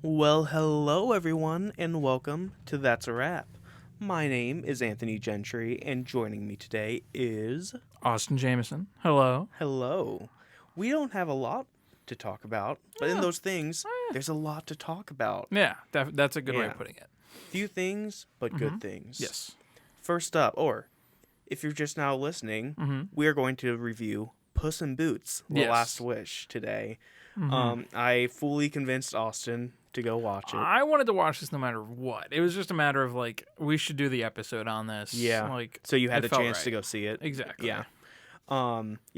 Well, hello everyone, and welcome to That's a Wrap. My name is Anthony Gentry, and joining me today is... Austin Jameson. Hello. Hello. We don't have a lot to talk about, but in Yeah. those things, there's a lot to talk about. Yeah, that's a good way Yeah. of putting it. Few things, but good things. Yes. First up, or if you're just now listening, we are going to review Puss in Boots: The Yes. Last Wish today. I fully convinced Austin to go watch it. I wanted to watch this no matter what. It was just a matter of, we should do the episode on this. Yeah. So you had it the felt chance right. to go see it. Exactly. Yeah.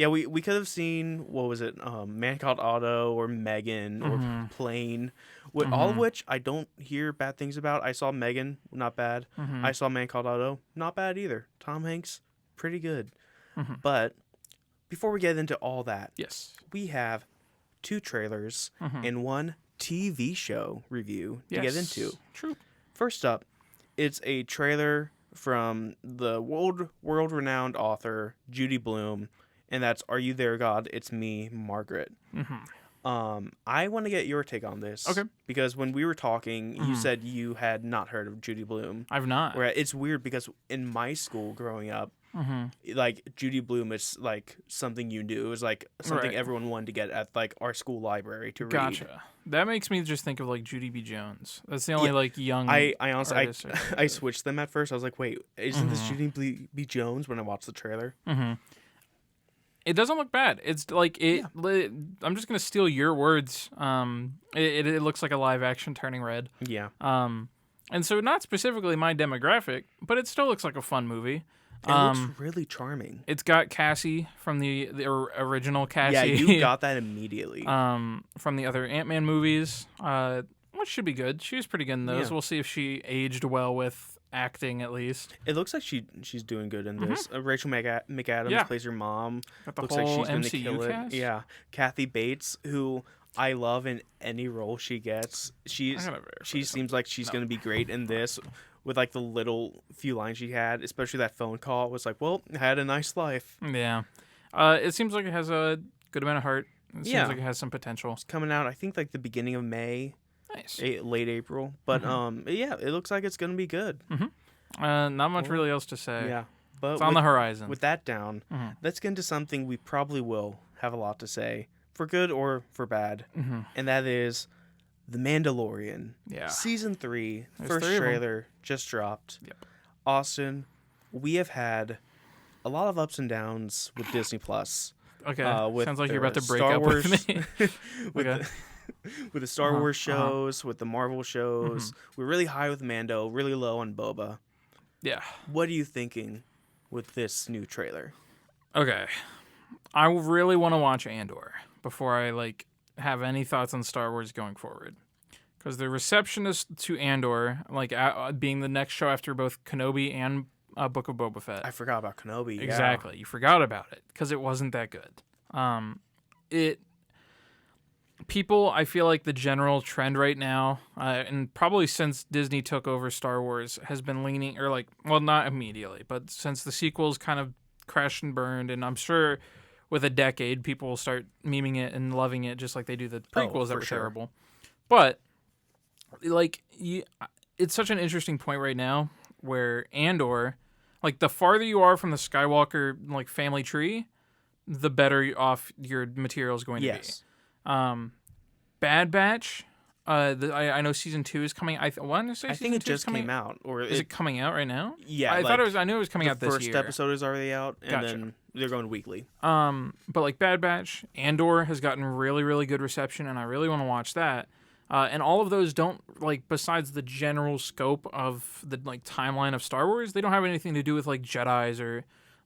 We could have seen, what was it, Man Called Otto or Megan or Plane, all of which I don't hear bad things about. I saw Megan, not bad. I saw Man Called Otto, not bad either. Tom Hanks, pretty good. But before we get into all that, Yes. we have 2 trailers and 1 TV show review to get into. True. First up, it's a trailer from the world-renowned author Judy Blume, and that's Are You There, God? It's Me, Margaret. I want to get your take on this. Okay. Because when we were talking, you said you had not heard of Judy Blume. I've not. Where it's weird because in my school growing up, like Judy Blume is like something you knew. It was like something Right. everyone wanted to get at like our school library to read. Gotcha. That makes me just think of Judy B. Jones. That's the only young. I honestly artist I switched them at first. I was like, wait, isn't this Judy B. Jones? When I watched the trailer, It doesn't look bad. It's I'm just gonna steal your words. It looks like a live action Turning Red. yeah, And so not specifically my demographic, but it still looks like a fun movie. it looks really charming. It's got Cassie from the original Cassie. Yeah, you got that immediately. From the other Ant-Man movies, which should be good. She was pretty good in those. Yeah. We'll see if she aged well with acting at least. It looks like she's doing good in this. Rachel McAdams Yeah. plays her mom. Got the Looks whole like she's going to MCU kill cast? it. Yeah, Kathy Bates, who I love in any role she gets. She seems like she's going to be great in this. With like the little few lines she had, especially that phone call, it was like, well, I had a nice life. Yeah. It seems like it has a good amount of heart. It seems like it has some potential. It's coming out, I think, like the beginning of May. Nice. Late April, but yeah, it looks like it's gonna be good. Not much really else to say. Yeah, but It's on the horizon. With that down, let's get into something we probably will have a lot to say, for good or for bad, and that is The Mandalorian. Yeah. Season 3, There's first 3 of 'em. trailer just dropped. Yep. Austin, we have had a lot of ups and downs with Disney Plus. Okay. With Sounds like you're their about to break Star up Wars, with me. with, Okay. with the Star Wars shows, with the Marvel shows. We're really high with Mando, really low on Boba. Yeah. What are you thinking with this new trailer? Okay. I really want to watch Andor before I have any thoughts on Star Wars going forward. Because the receptionist to Andor, being the next show after both Kenobi and Book of Boba Fett. I forgot about Kenobi. Yeah. Exactly. You forgot about it because it wasn't that good. People, I feel like the general trend right now, and probably since Disney took over Star Wars, has been leaning, not immediately, but since the sequels kind of crashed and burned, and I'm sure with a decade, people will start memeing it and loving it just like they do the prequels that were terrible. But, it's such an interesting point right now where Andor, the farther you are from the Skywalker, family tree, the better off your material is going to be. Bad Batch, I know season 2 is coming. I think it just came out, or is it coming out right now? Yeah, I thought it was. I knew it was coming out this year. The first episode is already out, and Gotcha. then they're going weekly. But Bad Batch, Andor has gotten really, really good reception, and I really want to watch that. And all of those don't besides the general scope of the timeline of Star Wars, they don't have anything to do with Jedis or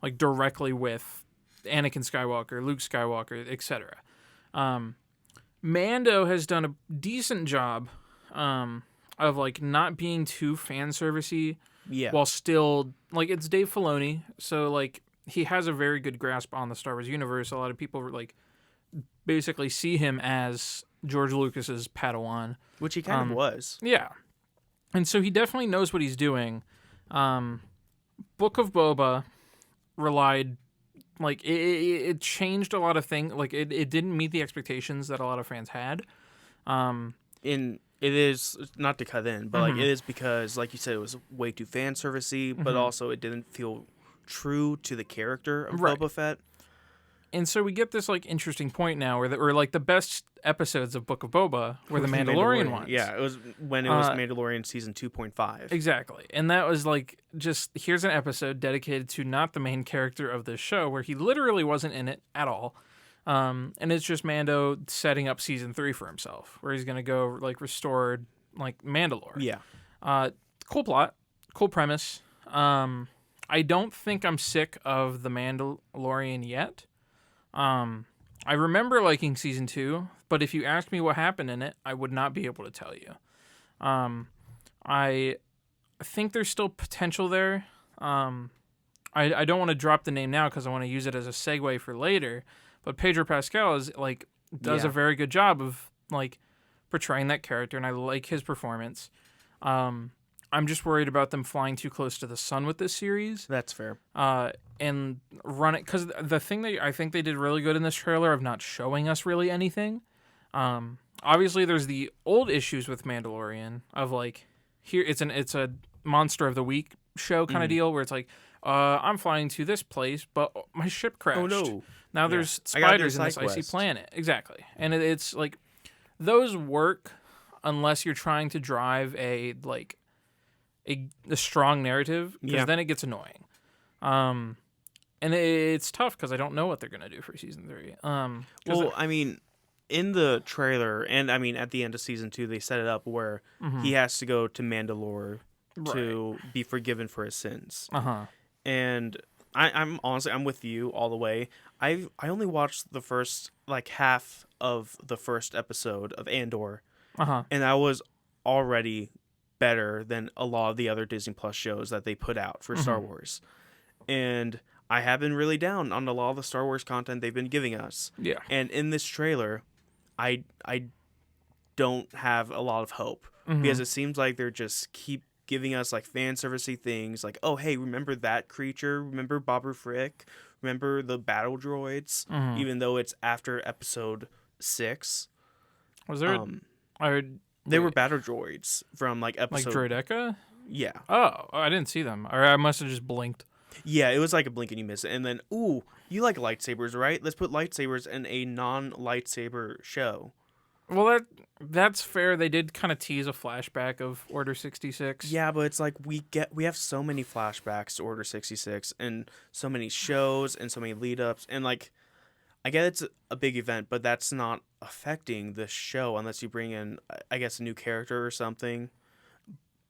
directly with Anakin Skywalker, Luke Skywalker, etc. Mando has done a decent job of not being too fan servicey, while still it's Dave Filoni, so he has a very good grasp on the Star Wars universe. A lot of people basically see him as George Lucas's Padawan, Which he kind of was. Yeah, and so he definitely knows what he's doing. Book of Boba relied. It changed a lot of things. It didn't meet the expectations that a lot of fans had. In It is, not to cut in, but like it is because, like you said, it was way too fan servicey, but also it didn't feel true to the character of Boba Fett. And so we get this like interesting point now where like the best episodes of Book of Boba were the Mandalorian ones. Yeah, it was when it was Mandalorian season 2.5. Exactly. And that was like, just here's an episode dedicated to not the main character of this show, where he literally wasn't in it at all. And it's just Mando setting up season 3 for himself, where he's going to go like restore like Mandalore. Yeah. Cool plot, cool premise. I don't think I'm sick of the Mandalorian yet. I remember liking season 2, but if you asked me what happened in it, I would not be able to tell you. I think there's still potential there. I don't want to drop the name now because I want to use it as a segue for later. But Pedro Pascal does a very good job of like portraying that character, and I like his performance. I'm just worried about them flying too close to the sun with this series. That's fair. And run it, because the thing that I think they did really good in this trailer of not showing us really anything. Obviously, there's the old issues with Mandalorian of like, here it's a Monster of the Week show kind of deal where it's like, I'm flying to this place, but my ship crashed. Oh no! Now there's spiders in this icy planet. Exactly, and it's like those work unless you're trying to drive a strong narrative, because then it gets annoying. And it's tough because I don't know what they're gonna do for season 3. I mean, in the trailer, and I mean at the end of season 2, they set it up where he has to go to Mandalore to be forgiven for his sins. And I'm honestly, I'm with you all the way. I only watched the first like half of the first episode of Andor, and I was already better than a lot of the other Disney Plus shows that they put out for Star Wars. And I have been really down on a lot of the Star Wars content they've been giving us. Yeah. And in this trailer, I don't have a lot of hope because it seems like they're just keep giving us like fan servicey things like, oh hey, remember that creature? Remember Babu Frick? Remember the battle droids? Even though it's after episode 6. Was there? They were battle droids from like episode like Droideka? Yeah. Oh, I didn't see them, or I must have just blinked. Yeah, it was like a blink and you miss it. And then, ooh, you like lightsabers, right? Let's put lightsabers in a non-lightsaber show. Well, that's fair. They did kind of tease a flashback of Order 66. Yeah, but it's like we have so many flashbacks to Order 66 and so many shows and so many lead-ups. And like, I get it's a big event, but that's not affecting the show unless you bring in, I guess, a new character or something.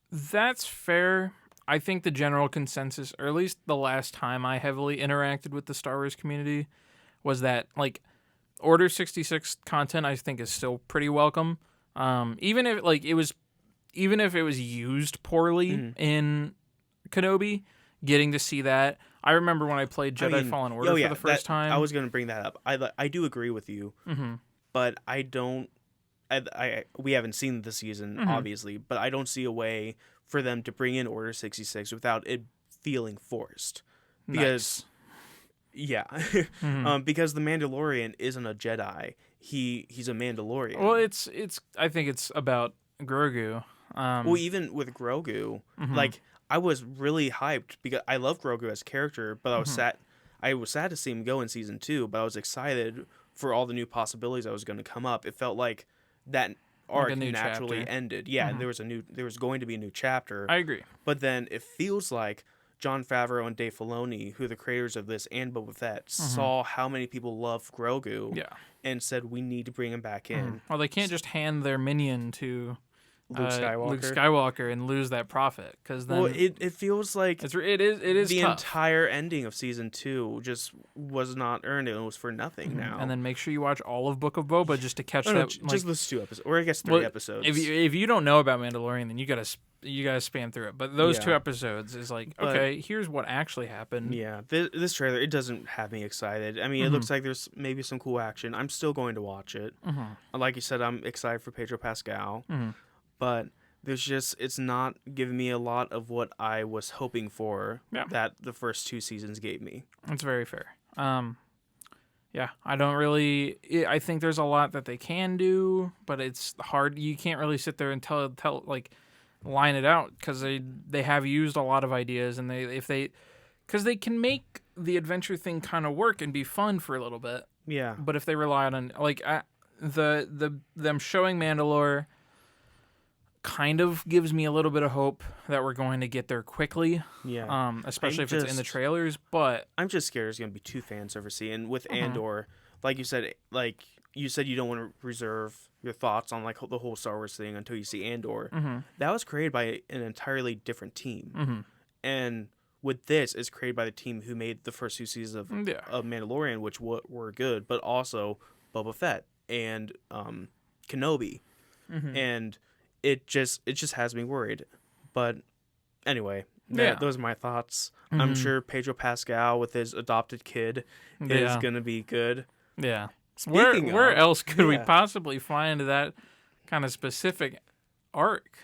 That's fair. I think the general consensus, or at least the last time I heavily interacted with the Star Wars community, was that like Order 66 content I think is still pretty welcome. Even if it was used poorly in Kenobi, getting to see that. I remember when I played Jedi Fallen Order for the first time. I was going to bring that up. I do agree with you, but I don't. We haven't seen the season, obviously, but I don't see a way for them to bring in Order 66 without it feeling forced. Because, because the Mandalorian isn't a Jedi. He's a Mandalorian. Well, it's. I think it's about Grogu. Well, even with Grogu, like I was really hyped because I love Grogu as a character, but I was sad to see him go in season 2, but I was excited for all the new possibilities that was going to come up. It felt like that arc naturally chapter. Ended. Yeah, and there was going to be a new chapter. I agree. But then it feels like Jon Favreau and Dave Filoni, who are the creators of this and Boba Fett, saw how many people love Grogu and said, we need to bring him back in. Well, they can't just hand their minion to Luke Skywalker and lose that profit, because then it feels like it is the tough. Entire ending of season 2 just was not earned. It was for nothing now. And then make sure you watch all of Book of Boba just to catch that. Just those 2 episodes, or I guess 3 episodes. If you don't know about Mandalorian, then you gotta spam through it. But those 2 episodes is like, okay, here's what actually happened. Yeah, this trailer, it doesn't have me excited. I mean, it looks like there's maybe some cool action. I'm still going to watch it. Like you said, I'm excited for Pedro Pascal. But it's not giving me a lot of what I was hoping for that the first 2 seasons gave me. That's very fair. Yeah, I don't really. I think there's a lot that they can do, but it's hard. You can't really sit there and tell like line it out because they have used a lot of ideas, and because they can make the adventure thing kind of work and be fun for a little bit. Yeah. But if they rely on like them showing Mandalore kind of gives me a little bit of hope that we're going to get there quickly. Yeah. Especially if it's in the trailers, but I'm just scared there's going to be too fan servicey. And with Andor, like you said you don't want to reserve your thoughts on like the whole Star Wars thing until you see Andor. That was created by an entirely different team. And with this, it's created by the team who made the first 2 seasons of Mandalorian, which were good, but also Boba Fett and Kenobi. And it just has me worried. But anyway, those are my thoughts. I'm sure Pedro Pascal with his adopted kid is going to be good. Yeah. Where else could we possibly find that kind of specific arc?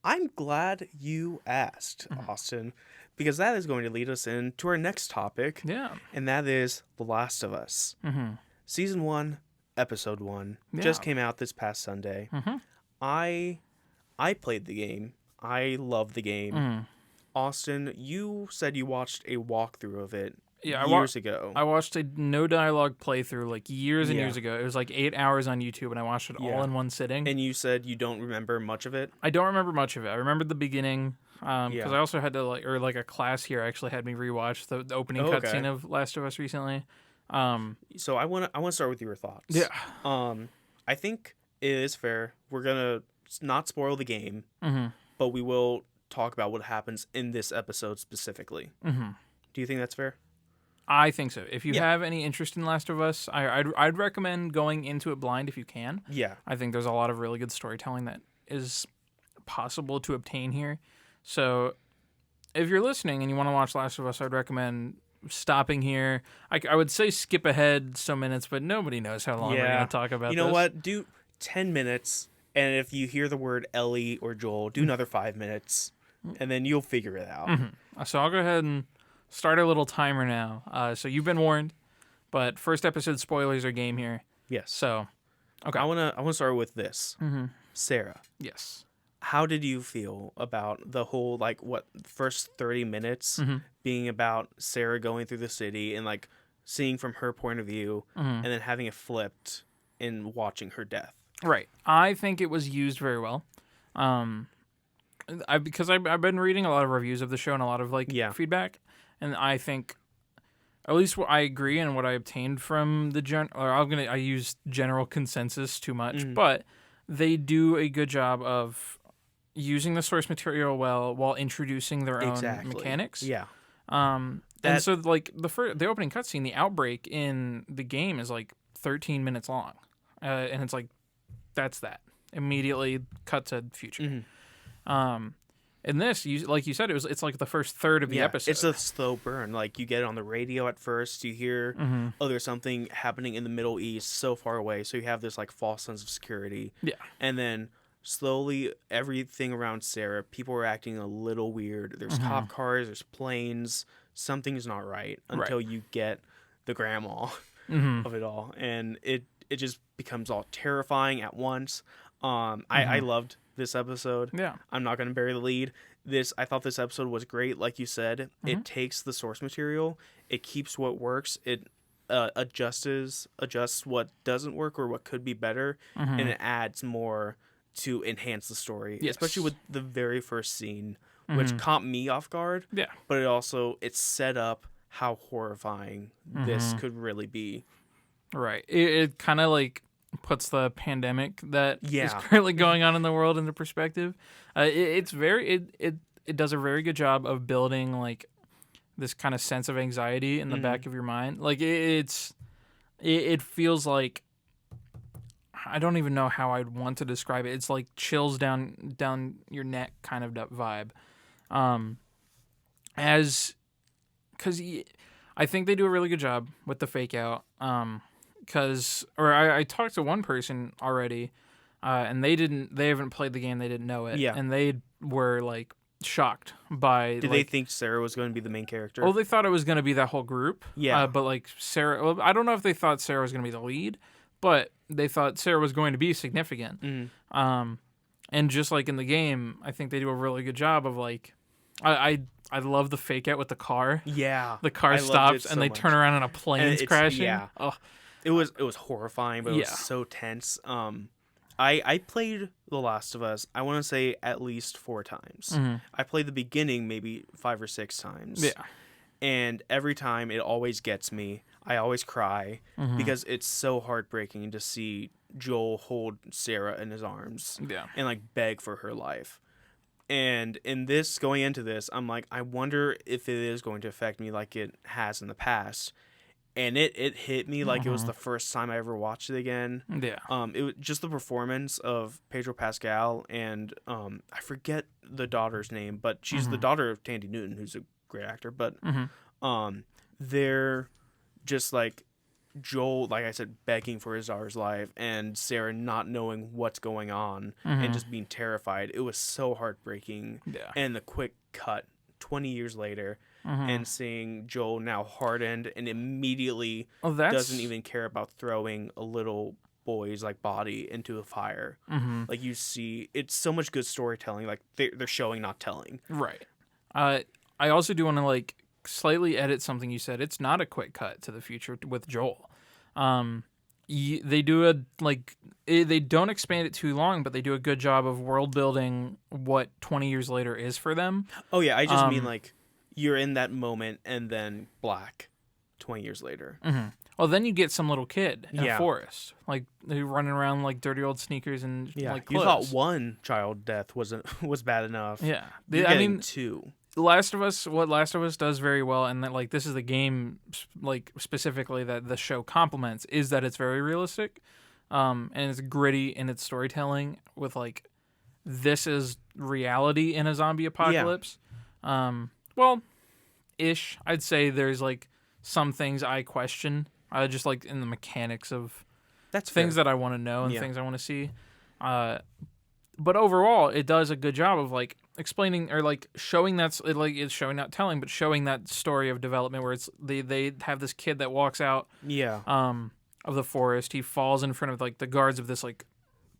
I'm glad you asked, Austin, because that is going to lead us into our next topic. Yeah. And that is The Last of Us. Season 1, Episode 1 just came out this past Sunday. I played the game. I love the game. Austin, you said you watched a walkthrough of it years ago. I watched a no dialogue playthrough like years and years ago. It was like 8 hours on YouTube, and I watched it all in one sitting. And you said you don't remember much of it? I don't remember much of it. I remember the beginning because I also had to like a class here actually had me rewatch the opening cutscene of Last of Us recently. So I want to start with your thoughts. Yeah. I think it is fair. We're gonna not spoil the game, but we will talk about what happens in this episode specifically. Do you think that's fair? I think so. If you have any interest in Last of Us, I'd recommend going into it blind if you can. Yeah. I think there's a lot of really good storytelling that is possible to obtain here. So if you're listening and you want to watch Last of Us, I'd recommend stopping here. I would say skip ahead some minutes, but nobody knows how long we're going to talk about this. You know what? Do 10 minutes, and if you hear the word Ellie or Joel, do another 5 minutes, and then you'll figure it out. So I'll go ahead and start a little timer now. So you've been warned, but first episode spoilers are game here. Yes. So, okay. I wanna start with this. Sarah. Yes. How did you feel about the whole first 30 minutes being about Sarah going through the city and like seeing from her point of view, and then having it flipped and watching her death? Right. I think it was used very well. Because I've been reading a lot of reviews of the show and a lot of feedback, and I think at least what I agree and what I obtained from the I use general consensus too much, but they do a good job of using the source material well while introducing their own mechanics. Yeah. And so the opening cutscene, the outbreak in the game is like 13 minutes long, and it's like that's that immediately cut to future. In this, like you said, it's like the first third of the episode. It's a slow burn. Like you get it on the radio at first, you hear there's something happening in the Middle East so far away, so you have this like false sense of security. Yeah. And then slowly everything around Sarah, people are acting a little weird. There's cop cars, there's planes. Something's not right until you get the grandma of it all, and it just becomes all terrifying at once. I loved this episode. Yeah. I'm not going to bury the lead. I thought this episode was great. Like you said, it takes the source material. It keeps what works. It adjusts what doesn't work or what could be better. And it adds more to enhance the story, especially with the very first scene, which caught me off guard. Yeah. But it set up how horrifying this could really be. Right. It kind of like puts the pandemic that is currently going on in the world into perspective. It does a very good job of building like this kind of sense of anxiety in the back of your mind. Like it feels like, I don't even know how I'd want to describe it. It's like chills down your neck kind of vibe. Because I think they do a really good job with the fake out. I talked to one person already, and they haven't played the game, they didn't know it, and they were like shocked by. Did they think Sarah was going to be the main character? Well, they thought it was going to be that whole group. Yeah. But like Sarah, well, I don't know if they thought Sarah was going to be the lead, but they thought Sarah was going to be significant. And just like in the game, I think they do a really good job of like, I love the fake out with the car. Yeah. The car stops and they turn around and a plane's crashing. Yeah. Oh. It was horrifying, but it was so tense. I played The Last of Us, I want to say at least 4 times. I played the beginning maybe 5 or 6 times. Yeah. And every time it always gets me. I always cry because it's so heartbreaking to see Joel hold Sarah in his arms and like beg for her life. And going into this, I'm like, I wonder if it is going to affect me like it has in the past. And it hit me like it was the first time I ever watched it again. Yeah. It was just the performance of Pedro Pascal and I forget the daughter's name, but she's the daughter of Tandy Newton, who's a great actor. But they're just like Joel, like I said, begging for his daughter's life, and Sarah not knowing what's going on and just being terrified. It was so heartbreaking. Yeah. And the quick cut 20 years later. And seeing Joel now hardened and immediately doesn't even care about throwing a little boy's like body into a fire. Like you see, it's so much good storytelling. Like they're showing, not telling. Right. I also do want to like slightly edit something you said. It's not a quick cut to the future with Joel. They do they don't expand it too long, but they do a good job of world building what 20 years later is for them. Oh yeah, I just mean like. You're in that moment, and then black 20 years later. Well, then you get some little kid in a forest, like they're running around like dirty old sneakers and like clothes. You thought one child death was bad enough. Yeah, I mean 2. Last of Us, what Last of Us does very well, and that like this is the game like specifically that the show complements, is that it's very realistic, and it's gritty in its storytelling with like this is reality in a zombie apocalypse. Well, ish. I'd say there's like some things I question. I just like in the mechanics of things that I want to know and things I want to see. But overall, it does a good job of like explaining or like showing it's showing, not telling, but showing that story of development where it's they have this kid that walks out of the forest. He falls in front of like the guards of this like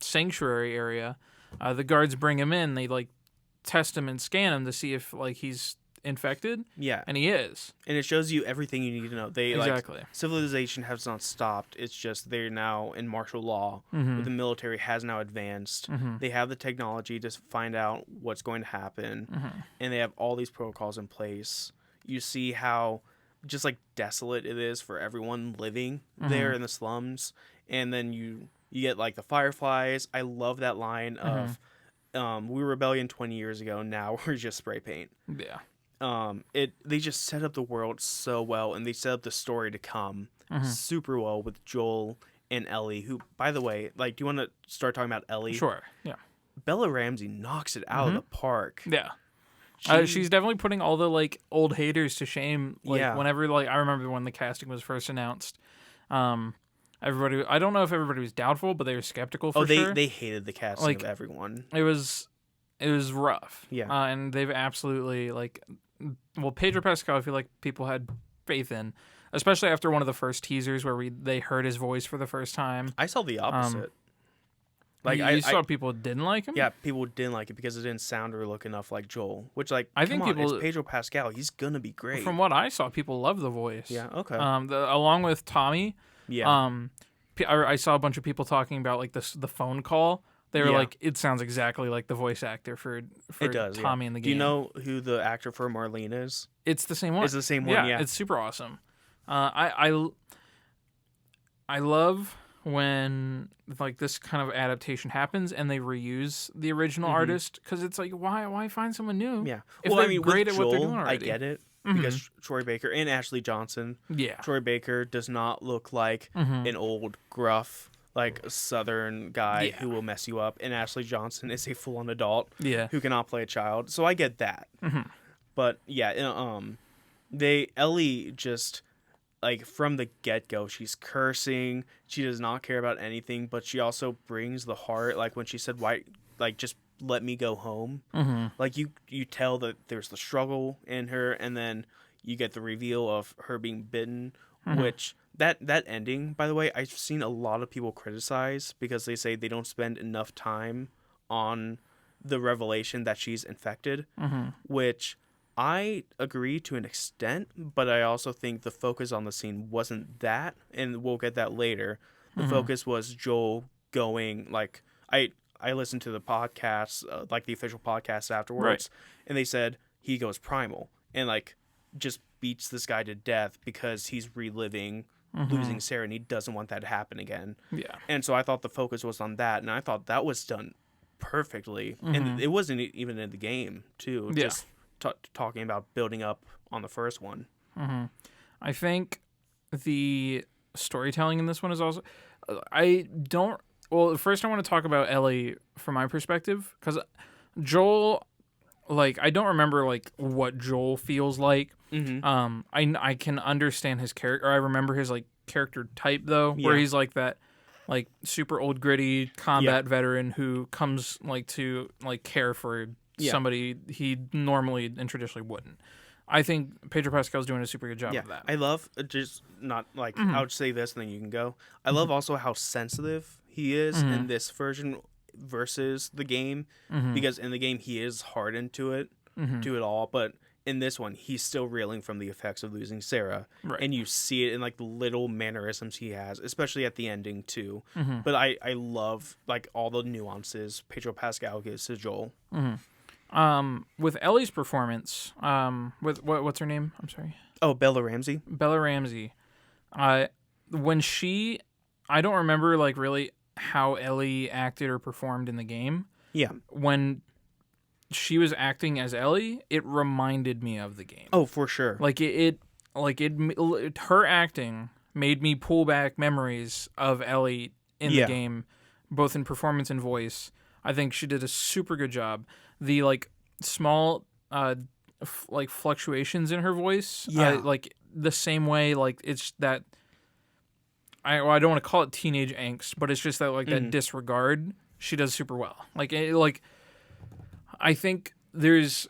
sanctuary area. The guards bring him in. They like test him and scan him to see if like he's infected, and he is, and it shows you everything you need to know. Exactly. Like, civilization has not stopped. It's just they're now in martial law. The military has now advanced. They have the technology to find out what's going to happen, and they have all these protocols in place. You see how just like desolate it is for everyone living there in the slums, and then you get like the fireflies. I love that line of we were rebellion 20 years ago, now we're just spray paint. They just set up the world so well, and they set up the story to come super well with Joel and Ellie, who, by the way, like, do you want to start talking about Ellie? Sure. Yeah. Bella Ramsey knocks it out of the park. Yeah. She's definitely putting all the like old haters to shame. Like whenever like I remember when the casting was first announced, everybody, I don't know if everybody was doubtful, but they were skeptical for sure. They hated the casting of everyone. It was rough. Yeah. And they've absolutely like, well, Pedro Pascal, I feel like people had faith in, especially after one of the first teasers where they heard his voice for the first time. I saw the opposite. Like I saw people didn't like him. Yeah, people didn't like it because it didn't sound or look enough like Joel. Which, like, I think it's Pedro Pascal. He's gonna be great. From what I saw, people love the voice. Yeah. Okay. Along with Tommy. Yeah. I saw a bunch of people talking about like the phone call. They were like, it sounds exactly like the voice actor for it does, Tommy in the game. Do you know who the actor for Marlene is? It's the same one. It's the same one, yeah. It's super awesome. I love when like this kind of adaptation happens and they reuse the original artist, because it's like, why find someone new? Yeah. If they're great at what they're doing already. I get it. Because Troy Baker and Ashley Johnson. Yeah. Troy Baker does not look like an old, gruff, like Southern guy who will mess you up, and Ashley Johnson is a full-on adult who cannot play a child. So I get that. But yeah, Ellie just, like, from the get-go, she's cursing. She does not care about anything, but she also brings the heart. Like when she said, "Why, like, just let me go home. Mm-hmm. Like you tell that there's the struggle in her, and then you get the reveal of her being bitten, which that ending, by the way, I've seen a lot of people criticize because they say they don't spend enough time on the revelation that she's infected, which I agree to an extent, but I also think the focus on the scene wasn't that, and we'll get that later. The focus was Joel going, like, I listened to the podcast, like the official podcast afterwards, and they said he goes primal and like just beats this guy to death because he's reliving losing Sarah, and he doesn't want that to happen again. Yeah. And so I thought the focus was on that, and I thought that was done perfectly. And it wasn't even in the game, too. Yeah. Just talking about building up on the first one. I think the storytelling in this one is also... Well, first I want to talk about Ellie from my perspective, because Joel, like, I don't remember, like, what Joel feels like. I can understand his character. I remember his, like, character type, though, where he's, like, that, like, super old, gritty combat veteran who comes, like, to, like, care for somebody he normally and traditionally wouldn't. I think Pedro Pascal's doing a super good job of that. I love, just not, like, I would say this and then you can go. I love also how sensitive he is in this version versus the game, because in the game he is hardened to it all, but in this one he's still reeling from the effects of losing Sarah, and you see it in like the little mannerisms he has, especially at the ending too. But I love like all the nuances Pedro Pascal gives to Joel. With Ellie's performance, with what's her name? I'm sorry. Oh, Bella Ramsey. Bella Ramsey. When I don't remember like really how Ellie acted or performed in the game. Yeah. When she was acting as Ellie, it reminded me of the game. Oh, for sure. Her acting made me pull back memories of Ellie in the game, both in performance and voice. I think she did a super good job. The like small like fluctuations in her voice, like the same way, like it's that I don't want to call it teenage angst, but it's just that like that disregard she does super well. Like I think there's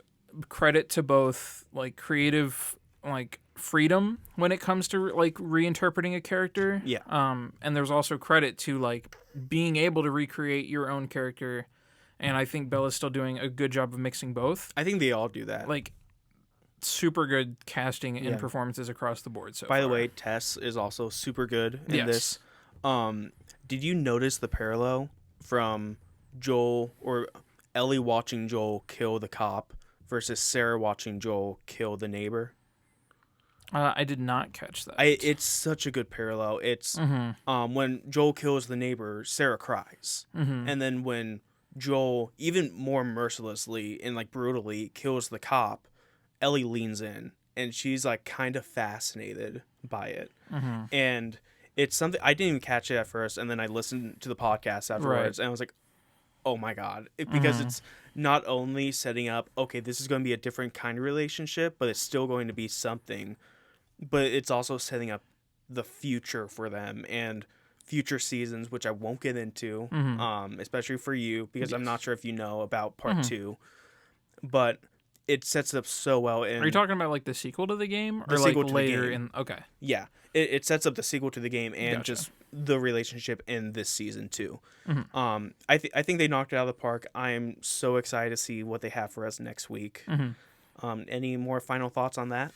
credit to both like creative like freedom when it comes to like reinterpreting a character, and there's also credit to like being able to recreate your own character. And I think Bella's still doing a good job of mixing both. I think they all do that. Like, super good casting and performances across the board so far. By the way, Tess is also super good in this. Did you notice the parallel from Joel or Ellie watching Joel kill the cop versus Sarah watching Joel kill the neighbor? I did not catch that. It's such a good parallel. It's when Joel kills the neighbor, Sarah cries. And then when Joel, even more mercilessly and like brutally, kills the cop, Ellie leans in and she's like kind of fascinated by it. And it's something I didn't even catch it at first, and then I listened to the podcast afterwards and I was like, oh my god, because it's not only setting up, okay, this is going to be a different kind of relationship, but it's still going to be something, but it's also setting up the future for them and future seasons, which I won't get into, especially for you, because I'm not sure if you know about part 2, but it sets it up so well. And are you talking about like the sequel to the game, or the like sequel to later the game. Okay, yeah, it sets up the sequel to the game and just the relationship in this season too. I think they knocked it out of the park. I am so excited to see what they have for us next week. Any more final thoughts on that?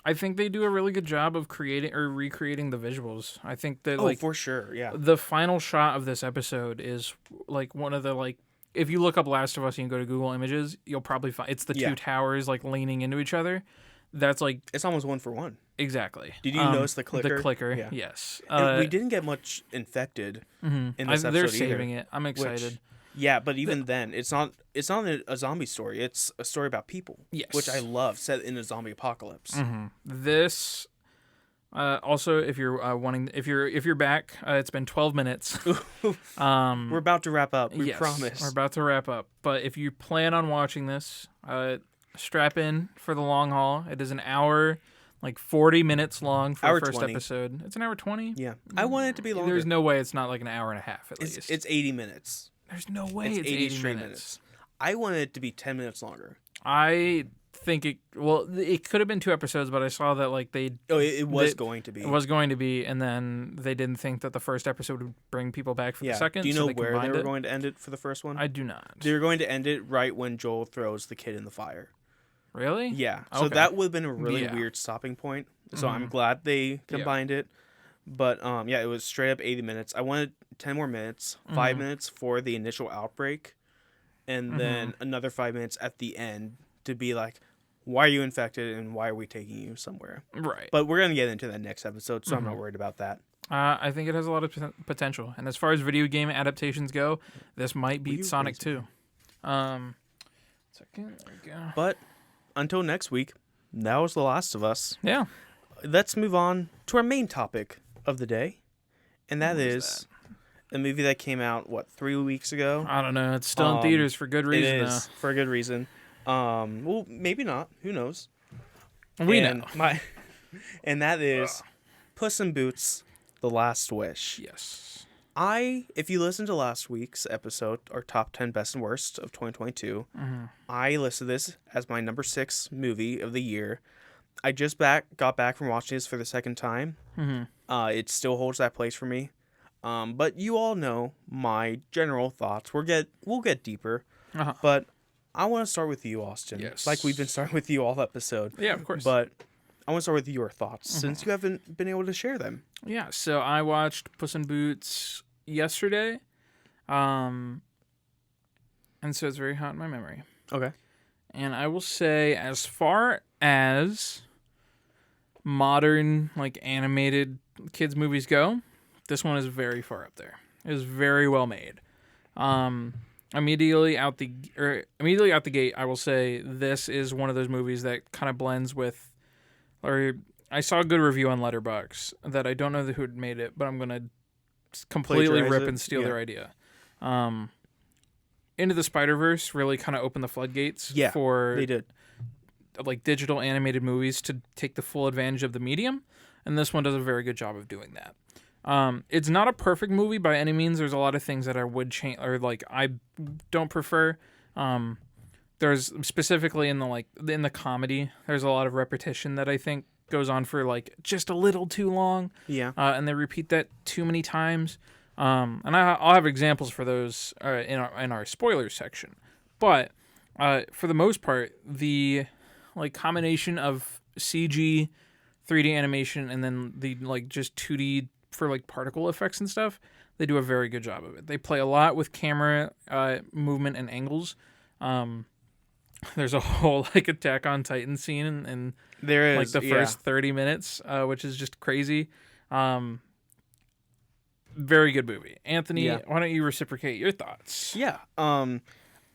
I think they do a really good job of creating or recreating the visuals. I think that like for sure, yeah. The final shot of this episode is like one of the like, if you look up Last of Us and you go to Google Images, you'll probably find it's the two towers like leaning into each other. That's like it's almost 1 for 1. Exactly. Did you notice the clicker? The clicker, yes. And we didn't get much infected in this episode. They're saving it. I'm excited. But even then, it's not a zombie story. It's a story about people. Yes. Which I love, set in a zombie apocalypse. This also, if you're if you're back, it's been 12 minutes. We're about to wrap up. We promise. We're about to wrap up. But if you plan on watching this, strap in for the long haul. It is an hour, like 40 minutes long for the first 20. Episode. It's an hour 20. Yeah, I want it to be longer. There's no way it's not like an hour and a half at least. It's 80 minutes. There's no way it's 80 80 straight minutes. I wanted it to be 10 minutes longer. I think it could have been 2 episodes, but I saw that like It was going to be. It was going to be, and then they didn't think that the first episode would bring people back for the second. Do you know where they were it. going to end it for the first one? I do not. They were going to end it right when Joel throws the kid in the fire. Really? Yeah. So that would have been a really weird stopping point. So I'm glad they combined it. But it was straight up 80 minutes. I wanted 10 more minutes, 5 minutes for the initial outbreak, and then another 5 minutes at the end to be like, why are you infected and why are we taking you somewhere? Right. But we're going to get into that next episode, so I'm not worried about that. I think it has a lot of potential. And as far as video game adaptations go, this might beat Sonic 2. Second, there we go. But until next week, that was The Last of Us. Yeah. Let's move on to our main topic of the day, and that is a movie that came out, 3 weeks ago? I don't know. It's still in theaters for good reason. It is, for a good reason. Well, maybe not. Who knows? We know. And that is Puss in Boots: The Last Wish. Yes. If you listen to last week's episode, our top 10 best and worst of 2022, I listed this as my number 6 movie of the year. I just got back from watching this for the second time. It still holds that place for me. But you all know my general thoughts. We'll get deeper. But I want to start with you, Austin. Yes. Like we've been starting with you all episode. Yeah, of course. But I want to start with your thoughts since you haven't been able to share them. Yeah, so I watched Puss in Boots yesterday. And so it's very hot in my memory. Okay. And I will say, as far as modern, like, animated kids movies go, this one is very far up there. It is very well made. Immediately out the gate, I will say this is one of those movies that kind of blends with, or I saw a good review on Letterboxd that I don't know who had made it, but I'm gonna completely rip and steal their idea. Into the Spider-Verse really kind of opened the floodgates for they did. Like digital animated movies to take the full advantage of the medium, and this one does a very good job of doing that. It's not a perfect movie by any means. There's a lot of things that I would change, or like I don't prefer. There's specifically in the comedy, there's a lot of repetition that I think goes on for like just a little too long. Yeah. And they repeat that too many times. And I'll have examples for those in our spoilers section. But for the most part, the like combination of CG, 3D animation, and then the like just 2D for like particle effects and stuff, they do a very good job of it. They play a lot with camera movement and angles. There's a whole like Attack on Titan scene in there is like the first 30 minutes, which is just crazy. Very good movie. Anthony, why don't you reciprocate your thoughts? Yeah.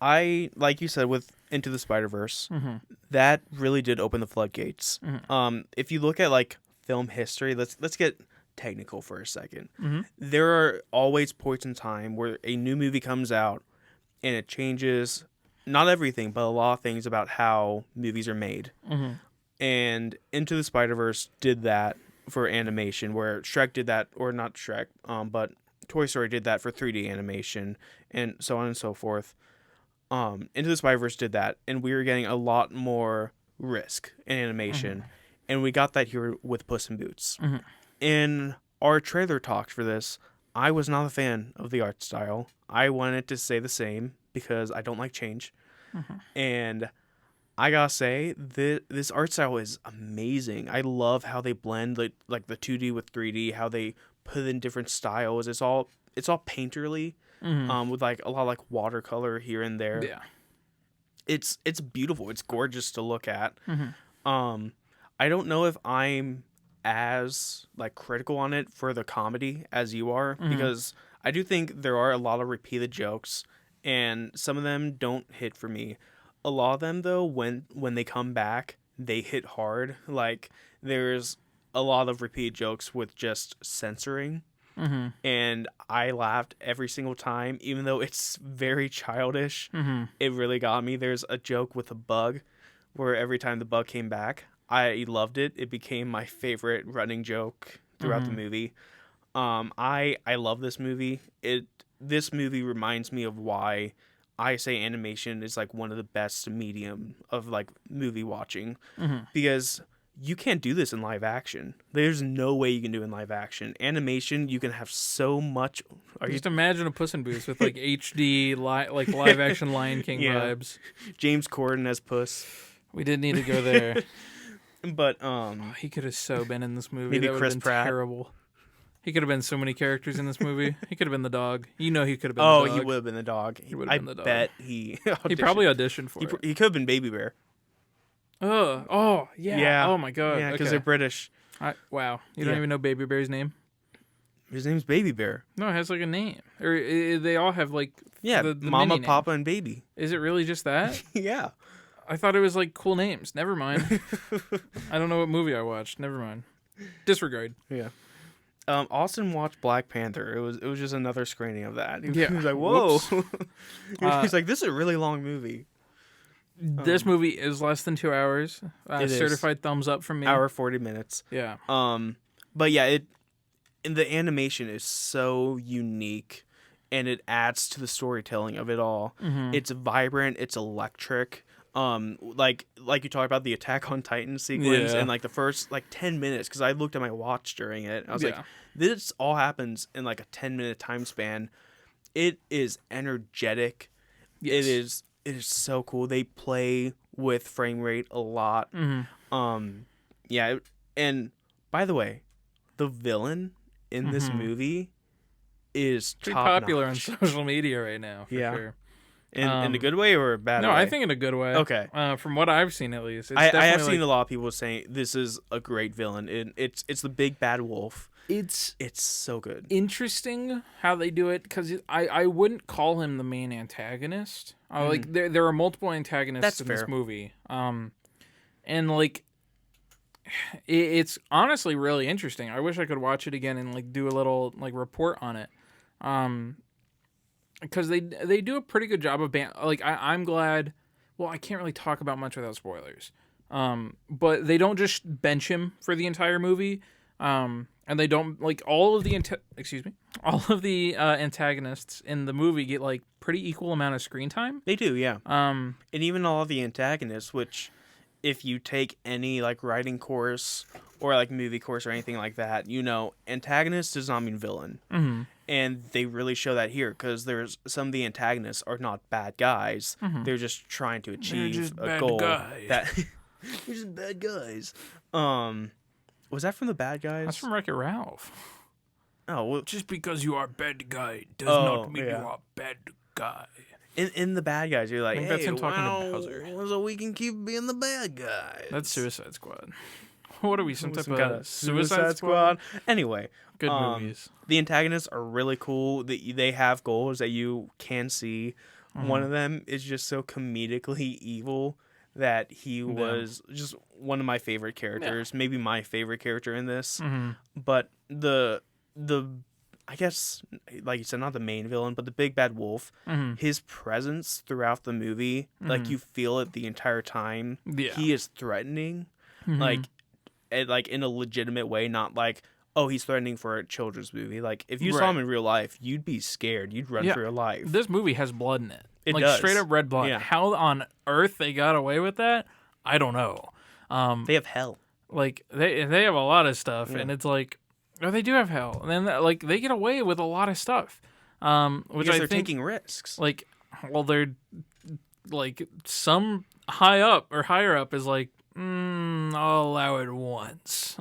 I, like you said, with Into the Spider-Verse, that really did open the floodgates. If you look at like film history, let's get technical for a second. There are always points in time where a new movie comes out and it changes not everything, but a lot of things about how movies are made. And Into the Spider-Verse did that for animation, where Shrek did that, or not Shrek, but Toy Story did that for 3D animation, and so on and so forth. Into the Spider-Verse did that, and we were getting a lot more risk in animation, and we got that here with Puss in Boots. In our trailer talks for this, I was not a fan of the art style. I wanted to say the same because I don't like change, and I gotta say, this art style is amazing. I love how they blend like the 2D with 3D, how they put in different styles. It's all painterly, with like a lot of like watercolor here and there. Yeah, it's beautiful. It's gorgeous to look at. I don't know if I'm as like critical on it for the comedy as you are, because I do think there are a lot of repeated jokes, and some of them don't hit for me. A lot of them, though, when they come back, they hit hard. Like, there's a lot of repeat jokes with just censoring. And I laughed every single time, even though it's very childish. It really got me. There's a joke with a bug where every time the bug came back, I loved it. It became my favorite running joke throughout the movie. I love this movie. this movie reminds me of why I say animation is like one of the best medium of like movie watching, because you can't do this in live action. There's no way you can do it in live action. Animation, you can have so much. Just imagine a Puss in Boots with like HD, like live action Lion King vibes. James Corden as Puss. We did need to go there. But he could have so been in this movie. Maybe That would Chris have been Pratt. terrible. He could have been so many characters in this movie. He could have been the dog. You know, he could have been. Oh, the dog. he would have been the dog. He would have been the dog. I bet he. He probably auditioned for it. He could have been Baby Bear. Oh, yeah. Yeah. Oh my god. Yeah, because they're British. Wow. You don't even know Baby Bear's name? His name's Baby Bear. No, it has like a name. Or they all have like the Mama, mini Papa, name. and Baby. Is it really just that? Yeah. I thought it was like cool names. Never mind. I don't know what movie I watched. Never mind. Disregard. Yeah. Austin watched Black Panther. It was just another screening of that. He Yeah. was like, whoa. He's like, this is a really long movie. This movie is less than 2 hours. It is. Certified thumbs up from me. Hour 40 minutes. Yeah. But yeah, and the animation is so unique, and it adds to the storytelling of it all. It's vibrant. It's electric. Like you talked about the Attack on Titan sequence and like the first like 10 minutes, because I looked at my watch during it. I was like, this all happens in like a 10-minute time span. It is energetic. Yes. It is so cool. They play with frame rate a lot. Yeah, and by the way, the villain in this movie is pretty top popular notch. on social media right now. For Yeah. sure. In a good way or a bad way? No, I think in a good way. Okay. From what I've seen, at least, it's I have seen a lot of people saying this is a great villain. It's the big bad wolf. It's so good. interesting how they do it, because I wouldn't call him the main antagonist. Like there are multiple antagonists in this movie. And like it's honestly really interesting. I wish I could watch it again and like do a little like report on it. Because they do a pretty good job of I'm glad. Well, I can't really talk about much without spoilers. But they don't just bench him for the entire movie. And they don't like all of the antagonists in the movie get like pretty equal amount of screen time. They do, yeah. And even all of the antagonists, which if you take any like writing course or like movie course or anything like that, antagonist does not mean villain. And they really show that here, because there's some of the antagonists are not bad guys. They're just trying to achieve a goal. They're just bad guys. Was that from the Bad Guys? That's from Wreck-It Ralph. Oh, well, just because you are a bad guy does not mean you are a bad guy. In the Bad Guys, you're like, I think hey, that's him talking to Bowser. So we can keep being the bad guys. That's Suicide Squad. What are we, some type kind of Suicide Squad? Anyway. Good movies. The antagonists are really cool. They have goals that you can see. One of them is just so comedically evil that he was just one of my favorite characters, maybe my favorite character in this. But the I guess, like you said, not the main villain, but the big bad wolf, his presence throughout the movie, like you feel it the entire time. He is threatening, like in a legitimate way, not like, oh, he's threatening for a children's movie. Like, if you saw him in real life, you'd be scared. You'd run for your life. This movie has blood in it. It like, does. Straight up red blood. Yeah. How on earth they got away with that, I don't know. They have hell. Like, they have a lot of stuff, and it's like, oh, they do have hell. And then, like, they get away with a lot of stuff. Which Because I they're think, taking risks. like, well, they're, like, some higher up is like, I'll allow it once.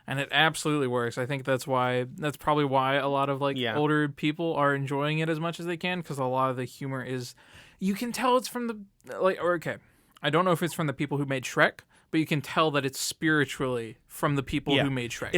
And it absolutely works. I think that's probably why a lot of like older people are enjoying it as much as they can, because a lot of the humor is, you can tell it's from I don't know if it's from the people who made Shrek, but you can tell that it's spiritually from the people who made Shrek.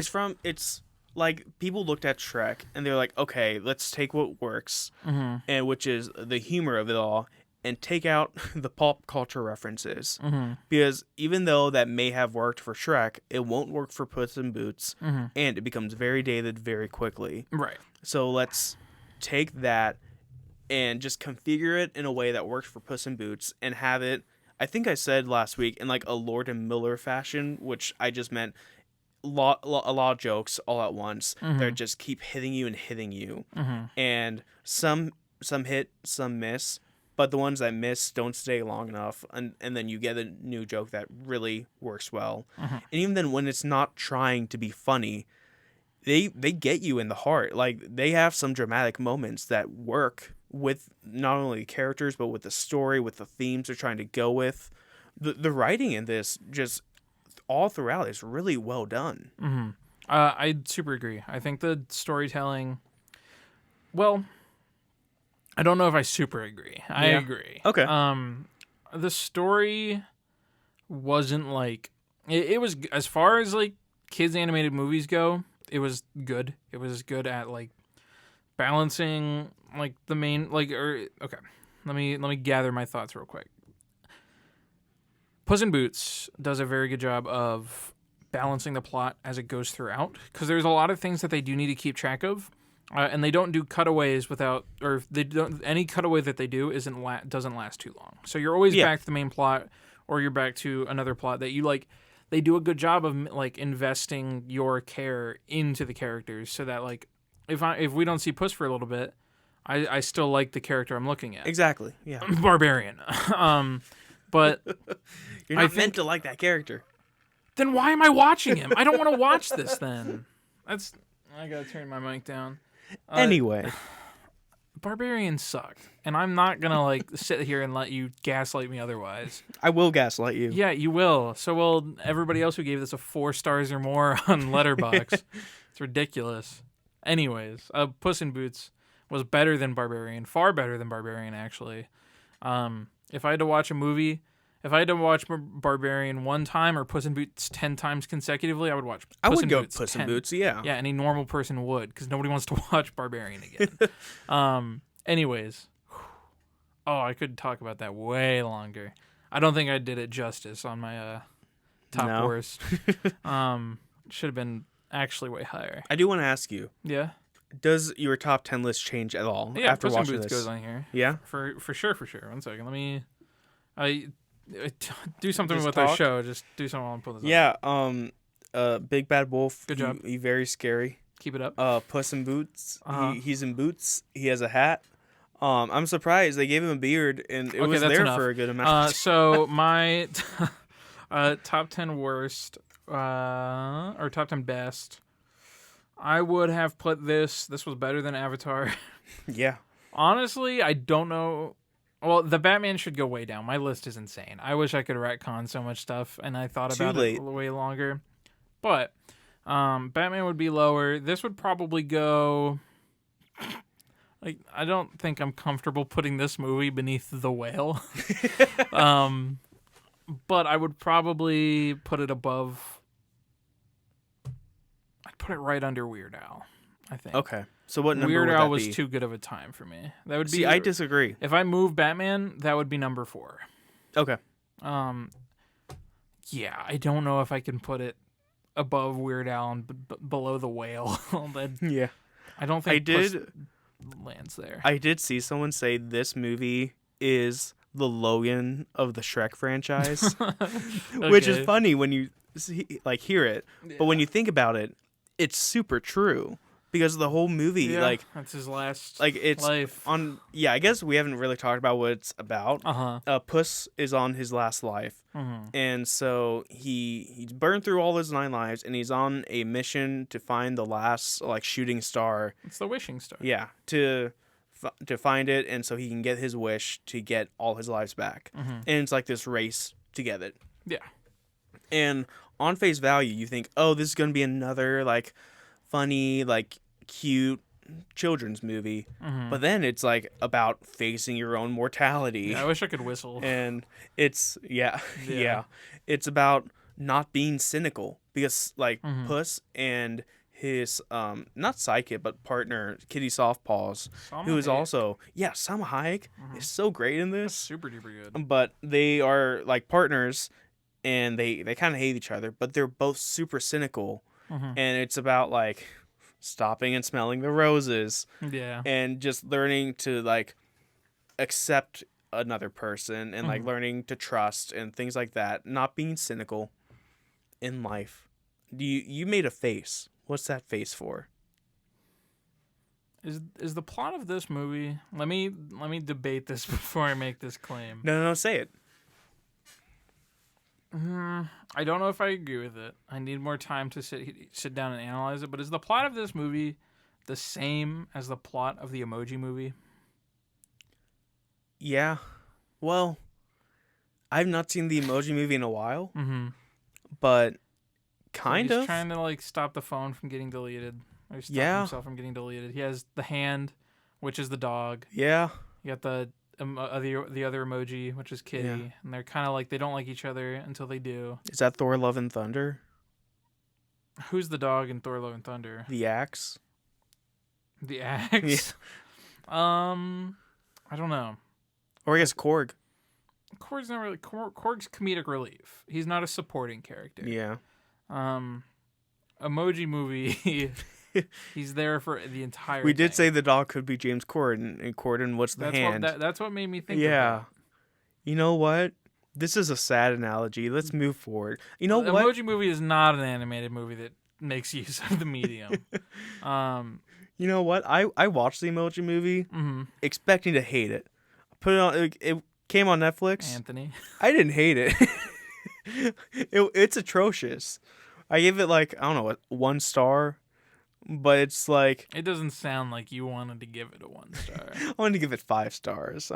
It's like, people looked at Shrek and they're like, okay, let's take what works, and which is the humor of it all, and take out the pop culture references. Because even though that may have worked for Shrek, it won't work for Puss in Boots, and it becomes very dated very quickly. Right. So let's take that and just configure it in a way that works for Puss in Boots, and have it, I think I said last week, in like a Lord and Miller fashion, which I just meant a lot of jokes all at once that just keep hitting you and hitting you, and some hit, some miss, but the ones that miss don't stay long enough, and then you get a new joke that really works well. And even then, when it's not trying to be funny, they get you in the heart. Like, they have some dramatic moments that work with not only characters but with the story, with the themes they're trying to go with. The writing in this, just all throughout, is really well done. I super agree. I think the storytelling, well, I don't know if I super agree. I agree. Okay. The story wasn't like, it was, as far as like kids animated movies go, it was good. It was good at like balancing like the main, like, or okay, let me gather my thoughts real quick. Puss in Boots does a very good job of balancing the plot as it goes throughout, because there's a lot of things that they do need to keep track of, and they don't do cutaways without, or they don't, any cutaway that they do doesn't last too long. So you're always back to the main plot, or you're back to another plot that you like. They do a good job of like investing your care into the characters, so that like if we don't see Puss for a little bit, I still like the character I'm looking at. Exactly. Yeah. Barbarian. But you're not meant to like that character. Then why am I watching him? I don't want to watch this then. I gotta turn my mic down. Anyway. Barbarian sucked. And I'm not gonna like sit here and let you gaslight me otherwise. I will gaslight you. Yeah, you will. So will everybody else who gave this a 4 stars or more on Letterboxd. It's ridiculous. Anyways, Puss in Boots was better than Barbarian. Far better than Barbarian, actually. If I had to watch a movie, if I had to watch Barbarian 1 time or Puss in Boots 10 times consecutively, I would watch Puss in Boots. I would go Puss in Boots, yeah. Yeah, any normal person would, because nobody wants to watch Barbarian again. Anyways. Oh, I could talk about that way longer. I don't think I did it justice on my top worst. Should have been actually way higher. I do want to ask you. Yeah? Does your top 10 list change at all after Puss watching in Boots this? goes on here. Yeah? For sure. 1 second. Let me... do something Just with talk? our show. Just do something. I'll pull this up. Yeah, Big Bad Wolf. Good job. He very scary. Keep it up. Puss in Boots. He's in boots. He has a hat. I'm surprised they gave him a beard, and it was there enough. for a good amount. So my top 10 worst, or top 10 best, I would have put this. This was better than Avatar. Yeah. Honestly, I don't know. Well, the Batman should go way down. My list is insane. I wish I could retcon so much stuff, and I thought about it way longer. But Batman would be lower. This would probably go... Like, I don't think I'm comfortable putting this movie beneath The Whale. But I would probably put it above... I'd put it right under Weird Al, I think. Okay. So what number Weird would Al that was be? too good of a time for me. That would be. See, I disagree. If I move Batman, that would be number 4. Okay. Yeah, I don't know if I can put it above Weird Al and below The Whale. Yeah. I don't think Puss lands there. I did see someone say this movie is the Logan of the Shrek franchise, which is funny when you hear it, but when you think about it, it's super true. Because the whole movie, that's his last it's life. I guess we haven't really talked about what it's about. Puss is on his last life, and so he's burned through all his 9 lives, and he's on a mission to find the last shooting star. It's the wishing star. Yeah, to find it, and so he can get his wish to get all his lives back. And it's like this race to get it. Yeah, and on face value, you think, oh, this is gonna be another funny, cute children's movie, but then it's about facing your own mortality. Yeah, I wish I could whistle. And it's it's about not being cynical, because Puss and his not sidekick but partner Kitty Softpaws, who is also Salma Hayek is so great in this. That's super duper good. But they are partners, and they kind of hate each other, but they're both super cynical. And it's about stopping and smelling the roses. Yeah. And just learning to accept another person, and learning to trust and things like that. Not being cynical in life. you made a face. What's that face for? Is the plot of this movie? Let me debate this before I make this claim. No, say it. I don't know if I agree with it. I need more time to sit down and analyze it. But is the plot of this movie the same as the plot of the Emoji Movie? Yeah. Well, I've not seen the Emoji Movie in a while. Mm-hmm. But kind he's of trying to like stop the phone from getting deleted, or stop himself from getting deleted. He has the hand, which is the dog. Yeah. You got the other emoji, which is Kitty, and they're kind of like they don't like each other until they do. Is that Thor: Love and Thunder? Who's the dog in Thor: Love and Thunder? The axe. The axe. Yeah. I don't know. Or I guess Korg. Korg's not really Korg's comedic relief. He's not a supporting character. Yeah. Emoji Movie. He's there for the entire. We did thing. say the dog could be James Corden, and Corden, what's the hand? That's what made me think. Yeah. Of it. You know what? This is a sad analogy. Let's move forward. You know the what? Emoji Movie is not an animated movie that makes use of the medium. You know what? I watched the Emoji Movie expecting to hate it. Put it on. It came on Netflix. Anthony. I didn't hate it. It's atrocious. I gave it like, I don't know, what, 1 star. But it's like, it doesn't sound like you wanted to give it a 1 star. I wanted to give it 5 stars.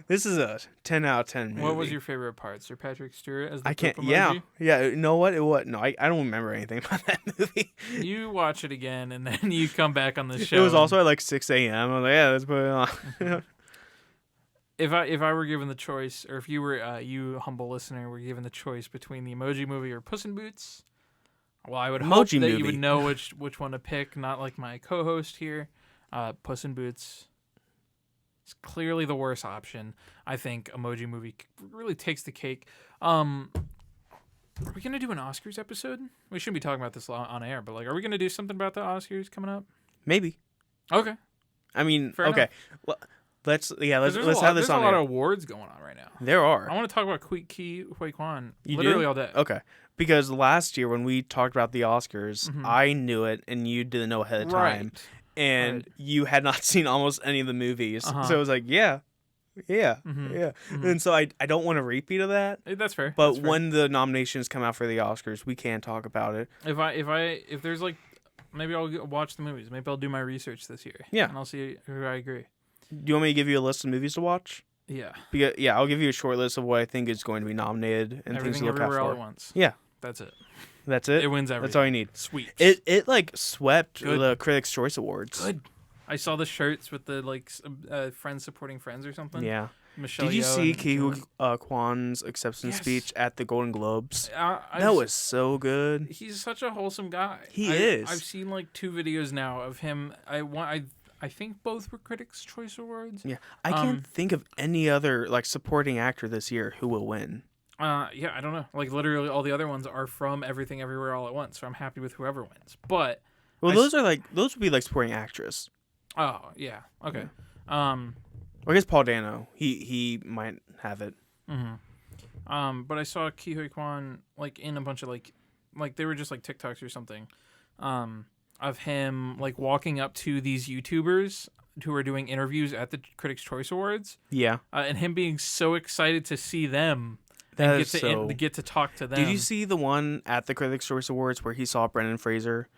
This is a 10 out of 10 movie. What was your favorite part? Sir Patrick Stewart as the I can't. poop emoji? Yeah. You know what? No, I don't remember anything about that movie. You watch it again and then you come back on the show. It was also at like 6 a.m. I was like, yeah, let's put it on. If I were given the choice, or if you were you humble listener were given the choice between the Emoji Movie or Puss in Boots, well, I would hope that you would know which one to pick. Not like my co-host here. Puss in Boots is clearly the worst option. I think Emoji Movie really takes the cake. Are we gonna do an Oscars episode? We shouldn't be talking about this on air, but like, are we gonna do something about the Oscars coming up? Maybe. Okay. I mean, fair okay. enough. Well, let's have this on There's a lot of awards going on right now. There are. I want to talk about Ki Hui Kwan You literally do? all day. Okay. Because last year when we talked about the Oscars, I knew it and you didn't know ahead of time. Right. And you had not seen almost any of the movies. So I was like, yeah. And so I don't want a repeat of that. That's fair. But That's fair. when the nominations come out for the Oscars, we can talk about it. If there's like, maybe I'll watch the movies. Maybe I'll do my research this year. Yeah. And I'll see who I agree. Do you want me to give you a list of movies to watch? Yeah. I'll give you a short list of what I think is going to be nominated and things to look out Everywhere for. all at once. Yeah. That's it. That's it? It wins everything. That's all you need. Sweet. It like swept the Critics' Choice Awards. Good. I saw the shirts with the like friends supporting friends or something. Yeah. Michelle Did you Yeoh see and Ki Kwan's acceptance speech at the Golden Globes? That was so good. He's such a wholesome guy. He is. I've seen like 2 videos now of him. I think both were Critics' Choice Awards. Yeah. I can't think of any other like supporting actor this year who will win. Yeah, I don't know. Like literally all the other ones are from Everything Everywhere All at Once, so I'm happy with whoever wins. But those would be like supporting actress. Oh, yeah. Okay. Well, I guess Paul Dano. He might have it. But I saw Ki Hui Kwan like in a bunch of like they were just like TikToks or something. Of him like walking up to these YouTubers who are doing interviews at the Critics' Choice Awards. Yeah. And him being so excited to see them. That and get to talk to them. Did you see the one at the Critics' Choice Awards where he saw Brendan Fraser?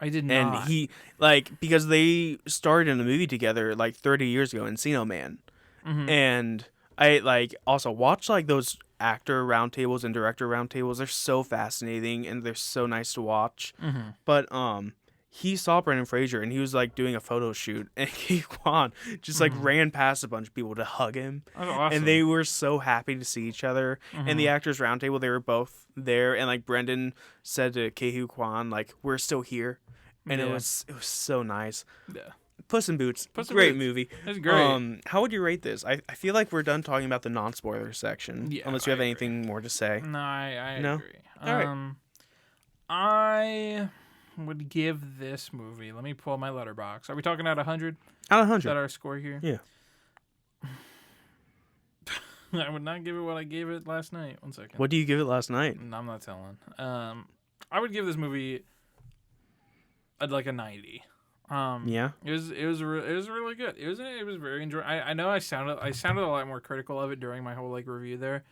I did not. And he because they started in the movie together like 30 years ago, Encino Man. And I also watch like those actor roundtables and director roundtables. They're so fascinating and they're so nice to watch. But he saw Brendan Fraser and he was like doing a photo shoot, and Ki Kwan just like ran past a bunch of people to hug him. That's awesome. And they were so happy to see each other. And the actors roundtable, they were both there, and like Brendan said to Ki Kwan, like, we're still here. And it was so nice. Yeah. Puss in Boots, Great movie. It's great. How would you rate this? I feel like we're done talking about the non-spoiler section. Yeah, unless you have anything more to say. No, I No? agree. All right. I would give this movie. Let me pull my letterbox. Are we talking out 100? Out of Is 100. that our score here? Yeah. I would not give it what I gave it last night. 1 second. What do you give it last night? I'm not telling. I would give this movie like a 90. Yeah. It was really good. It was very enjoyable. I know I sounded a lot more critical of it during my whole like review there.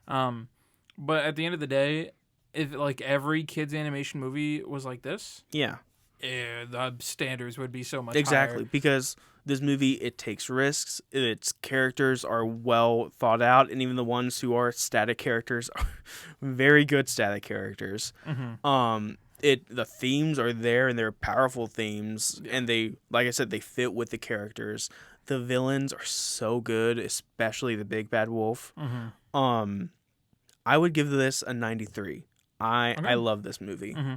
But at the end of the day, if like every kids animation movie was like this, Yeah. The standards would be so much Exactly, higher. because this movie, it takes risks. Its characters are well thought out, and even the ones who are static characters are very good static characters. Mm-hmm. The themes are there, and they're powerful themes, and they, like I said, they fit with the characters. The villains are so good, especially the big bad wolf. Mm-hmm. I would give this a 93. I Okay. love this movie. Mm-hmm.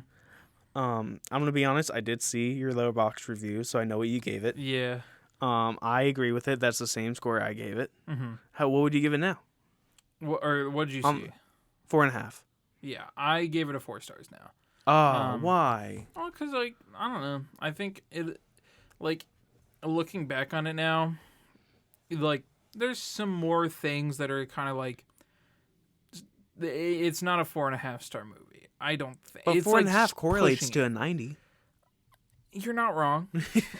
I'm gonna be honest. I did see your Letterboxd review, so I know what you gave it. Yeah. I agree with it. That's the same score I gave it. Mm-hmm. What would you give it now? What did you see? 4.5. Yeah, I gave it a 4 stars now. Why? Oh, because like I don't know. I think it, like, looking back on it now, like there's some more things that are kind of like. It's not a 4.5 star movie. I don't think. But It's 4.5 like correlates pushing to it. a 90. You're not wrong,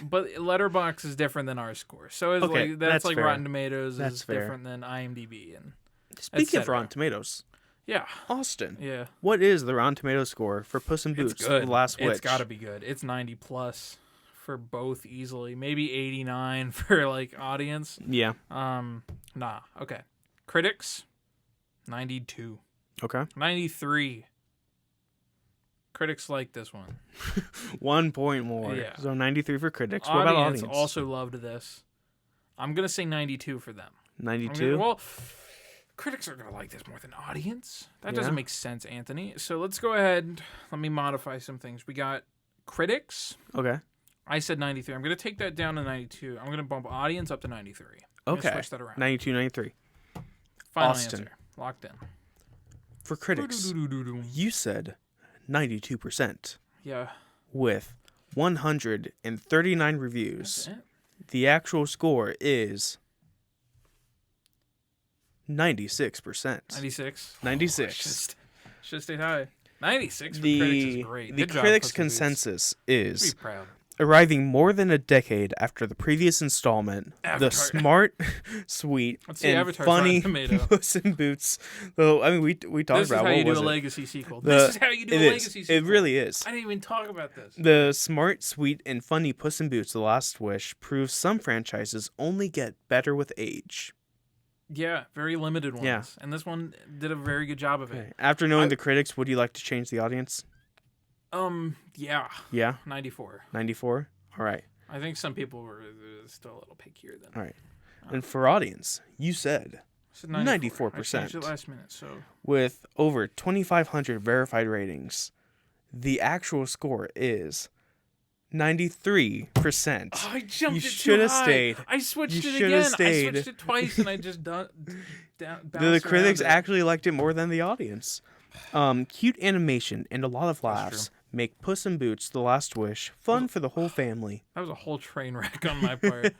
but Letterboxd is different than our score. So it's Okay, like that's like fair. Rotten Tomatoes That's is fair. different than IMDb and Speaking of cetera. Rotten Tomatoes, yeah, Austin, yeah. what is the Rotten Tomatoes score for Puss in Boots: It's good. The Last Witch? It's got to be good. It's 90 plus for both easily. Maybe 89 for like audience. Yeah. Nah. Okay. Critics 92. Okay. 93. Critics like this one. 1 point more. Yeah. So 93 for critics. What about audience? Also loved this. I'm gonna say 92 for them. 92. Well, critics are gonna like this more than audience. That doesn't Yeah. make sense, Anthony. So let's go ahead. Let me modify some things. We got critics. Okay. I said 93. I'm gonna take that down to 92. I'm gonna bump audience up to 93. I'm gonna Okay. switch that around. 92, 93. Final Austin. answer. Locked in. For critics, you said 92% Yeah. with 139 reviews. That's it. The actual score is 96%. 96. 96. Should have stayed high. 96 for critics The is great. the Good job, critics' Puss in Boots. consensus Be is proud. arriving more than a decade after the previous installment. The Avatar. smart, sweet, Let's see and Avatar's funny Rotten Tomato. Puss in Boots. Though I mean, we talked This is about how what you do was a it? legacy sequel. The- This is how you do it a is. legacy sequel. It really is. I didn't even talk about this. The smart, sweet, and funny Puss in Boots: The Last Wish proves some franchises only get better with age. Yeah, very limited ones. Yeah. And this one did a very good job of it. Okay. After knowing the critics, would you like to change the audience? Yeah, Yeah, 94. 94. All right, I think some people were still a little pickier than. all right. And for audience, you said So 94%. I changed it last minute, so with over 2,500 verified ratings, the actual score is 93%. oh, I jumped You it too should have high. stayed. I switched You it should have again. I stayed. switched it twice, and I just The bounced critics around it. actually liked it more than the audience. Cute animation and a lot of laughs make Puss in Boots: The Last Wish fun for the whole family. That was a whole train wreck on my part.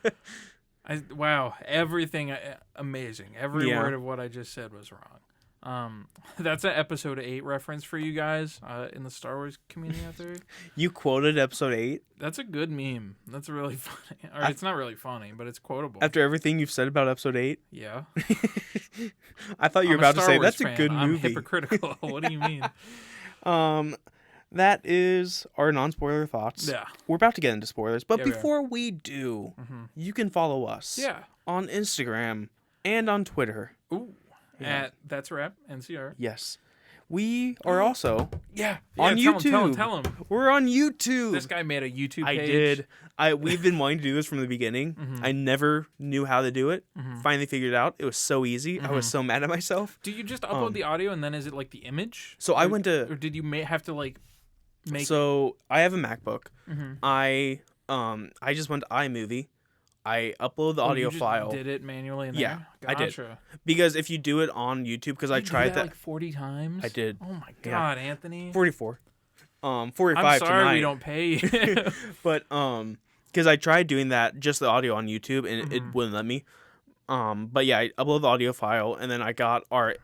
Wow, everything amazing. Every Yeah. word of what I just said was wrong. That's an episode 8 reference for you guys in the Star Wars community out there. You quoted episode 8 That's a good meme. That's really funny. Or it's not really funny, but it's quotable. after everything you've said about episode 8. Yeah. I thought you were I'm a about to Star say Wars that's fan. a good I'm movie. hypocritical. What do you mean? That is our non-spoiler thoughts. Yeah. We're about to get into spoilers, but Yeah, we are. before we do, you can follow us Yeah. on Instagram and on Twitter. Ooh. At That's a Wrap, NCR. Yes. We are also Yeah. on tell YouTube. Him, tell him. We're on YouTube. This guy made a YouTube I page. did. We've been wanting to do this from the beginning. I never knew how to do it. Finally figured it out. It was so easy. I was so mad at myself. Do you just upload the audio and then is it like the image? So I Or- went to Or did you have to like make So I have a MacBook. Mhm. I just went to iMovie. I upload the Oh, audio you just file did it manually in Yeah, there? I did. Gotcha. because if you do it on YouTube, because I You do tried that like 40 times. I did. Oh my Yeah. god, Anthony. 44, 45 I'm sorry tonight. we don't pay you. But because I tried doing that just the audio on YouTube and it Mm-hmm. wouldn't let me. But yeah, I upload the audio file and then I got our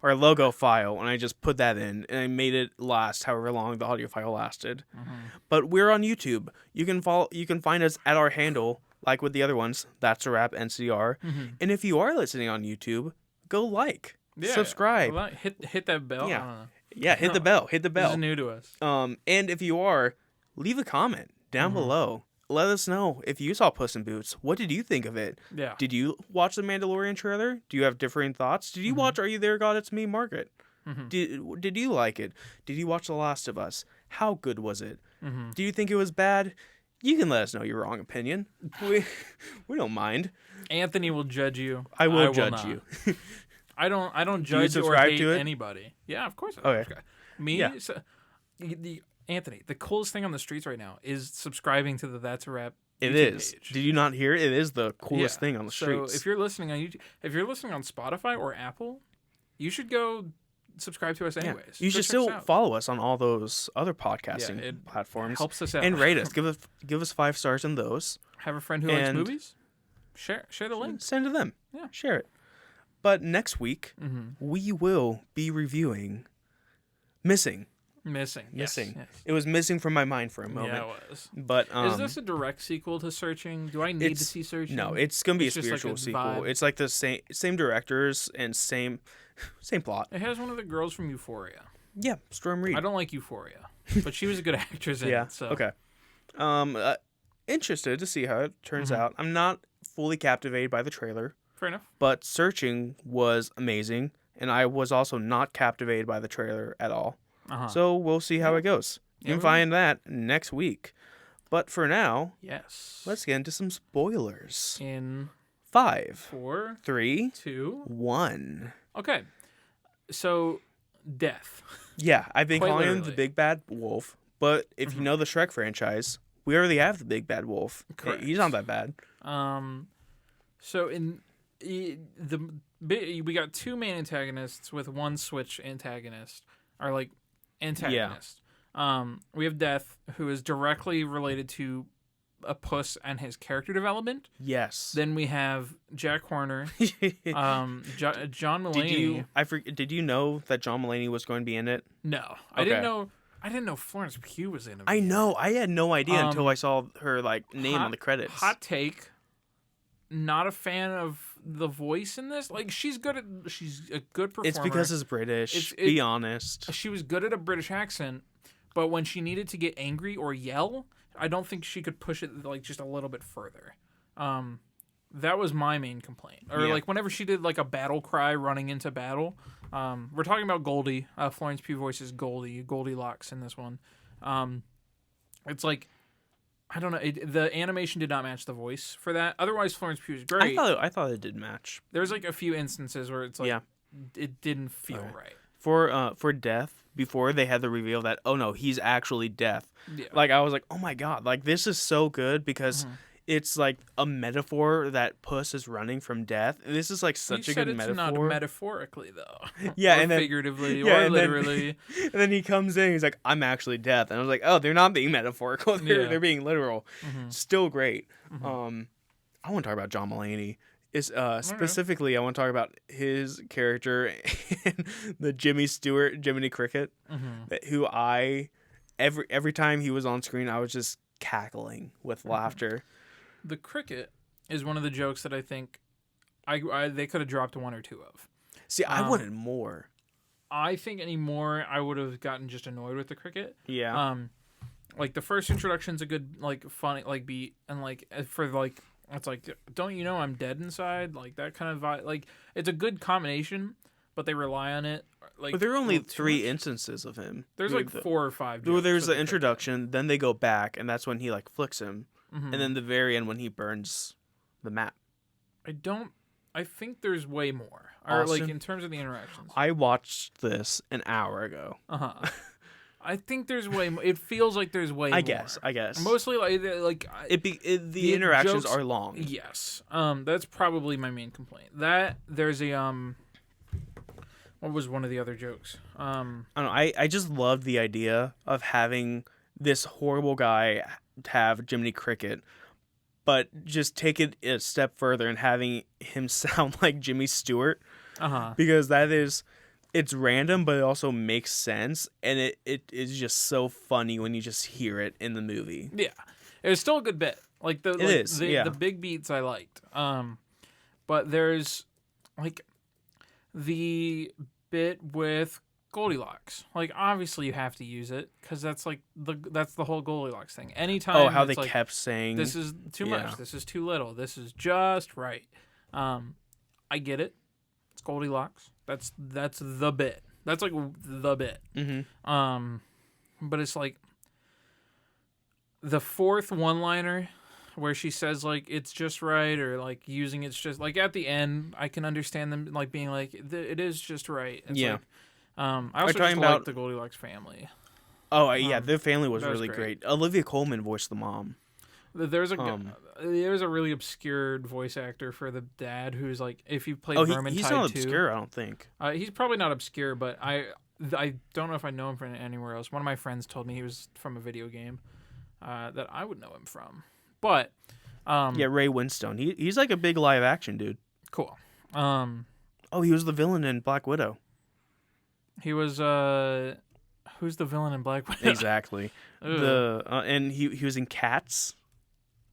our logo file, and I just put that in, and I made it last however long the audio file lasted. But we're on YouTube. You can find us at our handle, like with the other ones. That's a Wrap NCR. And if you are listening on YouTube, go subscribe, hit that bell. Yeah. I don't know. Yeah, hit the bell. Hit the bell. This is new to us. And if you are, leave a comment down below. Let us know if you saw Puss in Boots. What did you think of it? Yeah. Did you watch the Mandalorian trailer? Do you have differing thoughts? Did you watch Are You There, God? It's Me, Margaret? Did you like it? Did you watch The Last of Us? How good was it? Do you think it was bad? You can let us know your wrong opinion. We don't mind. Anthony will judge you. I will judge you. I don't judge or hate anybody. Yeah, of course. I subscribe. Me, Yeah. So, Anthony, the coolest thing on the streets right now is subscribing to the That's a Wrap. It YouTube is. page. Did you not hear it? It is the coolest thing on the streets. So if you're listening on YouTube, if you're listening on Spotify or Apple, you should go subscribe to us anyways. You should still follow us on all those other podcasting platforms. Helps us out. And rate us. Give us 5 stars in those. Have a friend who likes movies. Share the link. Send to them. Yeah. Share it. But next week, we will be reviewing Missing. Yes. It was missing from my mind for a moment. Yeah, it was. But is this a direct sequel to Searching? Do I need to see Searching? No, it's gonna be a just spiritual like a sequel. vibe. It's like the same directors and same plot. It has one of the girls from Euphoria. Yeah, Storm Reed. I don't like Euphoria, but she was a good actress in it. So. Okay. Interested to see how it turns out. I'm not fully captivated by the trailer. Fair enough. But Searching was amazing, and I was also not captivated by the trailer at all. So we'll see how it goes. You can find that next week. But for now, let's get into some spoilers. In 5, 4, 3, 2, 1. Okay. So, death. Yeah, I've been Quite calling him literally. the Big Bad Wolf. But if you know the Shrek franchise, we already have the Big Bad Wolf. Correct. He's not that bad. So we got 2 main antagonists with 1 switch antagonist, or like antagonist. We have Death, who is directly related to a Puss and his character development. Yes. Then we have Jack Horner, John Mulaney. Did you know that John Mulaney was going to be in it? No, I didn't know. I didn't know Florence Pugh was in it. I know. I had no idea until I saw her name on the credits. Hot take. Not a fan of the voice in this. Like she's a good performer. It's because it's British. Be honest. She was good at a British accent, but when she needed to get angry or yell, I don't think she could push it like just a little bit further. That was my main complaint. Or like whenever she did like a battle cry running into battle. We're talking about Goldie. Florence Pugh voices Goldilocks in this one. It's like, I don't know. The animation did not match the voice for that. Otherwise, Florence Pugh is great. I thought it did match. There's like a few instances where it's like it didn't feel right. For Death, before they had the reveal that he's actually Death. Yeah. Like I was like, oh my god, like this is so good because it's like a metaphor that Puss is running from death. This is like such a good metaphor. Not metaphorically though. Yeah, or and then figuratively or literally. And then he comes in, he's like, I'm actually Death. And I was like, oh, they're not being metaphorical. They're being literal. Still great. I want to talk about John Mulaney. Specifically, I want to talk about his character and the Jiminy Cricket, who every time he was on screen, I was just cackling with laughter. The cricket is one of the jokes that I think they could have dropped 1 or 2 of. See, I wanted more. I think any more, I would have gotten just annoyed with the cricket. Yeah. Like the first introduction's a good, like funny, like beat, and like for like it's like, don't you know I'm dead inside? Like that kind of vibe. Like it's a good combination, but they rely on it. Like, but there are only 3 instances of him. There's like 4 or 5. Well, there's the introduction, then they go back, and that's when he like flicks him, and then the very end when he burns the map. I think there's way more. Or like in terms of the interactions. I watched this an hour ago. I think there's way more. It feels like there's way more. I guess. Mostly like the interactions are long. Yes. That's probably my main complaint. That there's a what was one of the other jokes? I don't know. I just loved the idea of having this horrible guy have Jiminy Cricket, but just take it a step further and having him sound like Jimmy Stewart. Because it's random, but it also makes sense, and it is just so funny when you just hear it in the movie. Yeah, it was still a good bit. Like the big beats I liked. But there's like the bit with Goldilocks. Like obviously you have to use it because that's like that's the whole Goldilocks thing. Anytime how they like, kept saying this is too much, this is too little, this is just right. I get it. It's Goldilocks. That's the bit. That's like the bit. Mm-hmm. But it's like the fourth one-liner where she says like it's just right, or like using it's just like at the end I can understand them like being like it is just right. It's like, I also just like the Goldilocks family. Oh yeah, their family was really great. Olivia Colman voiced the mom. There's a really obscure voice actor for the dad who's like, if you played Vermintide he's not obscure, I don't think. He's probably not obscure, but I don't know if I know him from anywhere else. One of my friends told me he was from a video game that I would know him from. But Ray Winstone. He's like a big live action dude. Cool. He was the villain in Black Widow. He was who's the villain in Black Widow? Exactly. And he was in Cats.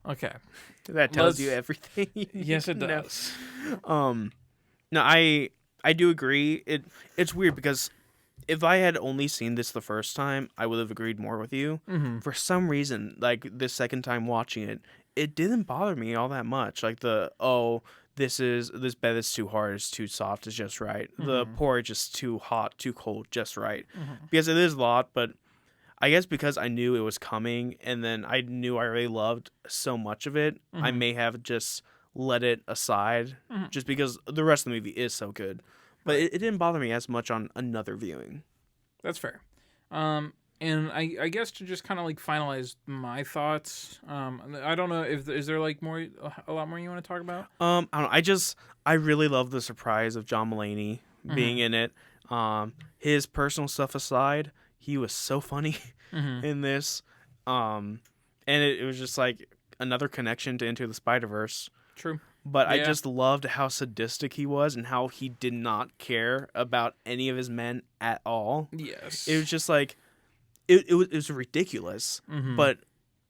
Okay. That tells you everything. Yes, it does. No, I do agree. It's weird because if I had only seen this the first time, I would have agreed more with you. Mm-hmm. For some reason, like the second time watching it, it didn't bother me all that much. Like this bed is too hard, it's too soft, it's just right. Mm-hmm. The porridge is too hot, too cold, just right. Mm-hmm. Because it is a lot, but I guess because I knew it was coming, and then I knew I really loved so much of it, I may have just let it aside, just because the rest of the movie is so good. But it didn't bother me as much on another viewing. That's fair. And I guess to just kind of like finalize my thoughts, I don't know is there like a lot more you want to talk about? I don't know. I really love the surprise of John Mulaney being in it. His personal stuff aside, he was so funny in this. And it was just like another connection to Into the Spider-Verse. True. But I just loved how sadistic he was and how he did not care about any of his men at all. Yes. It was just like, it was ridiculous, but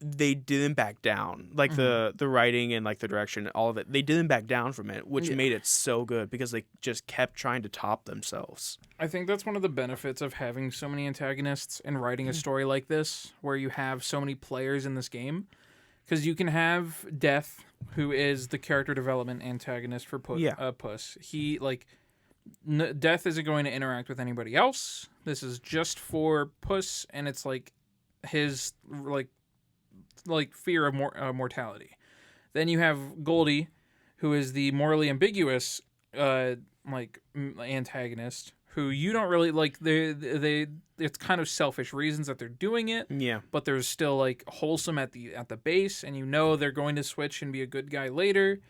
they didn't back down. Like the writing and like the direction, all of it, they didn't back down from it, which made it so good because they just kept trying to top themselves. I think that's one of the benefits of having so many antagonists and writing a story like this, where you have so many players in this game. Because you can have Death, who is the character development antagonist for Puss. He, like, Death isn't going to interact with anybody else. This is just for Puss, and it's, like, his, like fear of mortality. Then you have Goldie, who is the morally ambiguous, antagonist, who you don't really like. It's kind of selfish reasons that they're doing it. Yeah. But there's still like wholesome at the base, and you know they're going to switch and be a good guy later.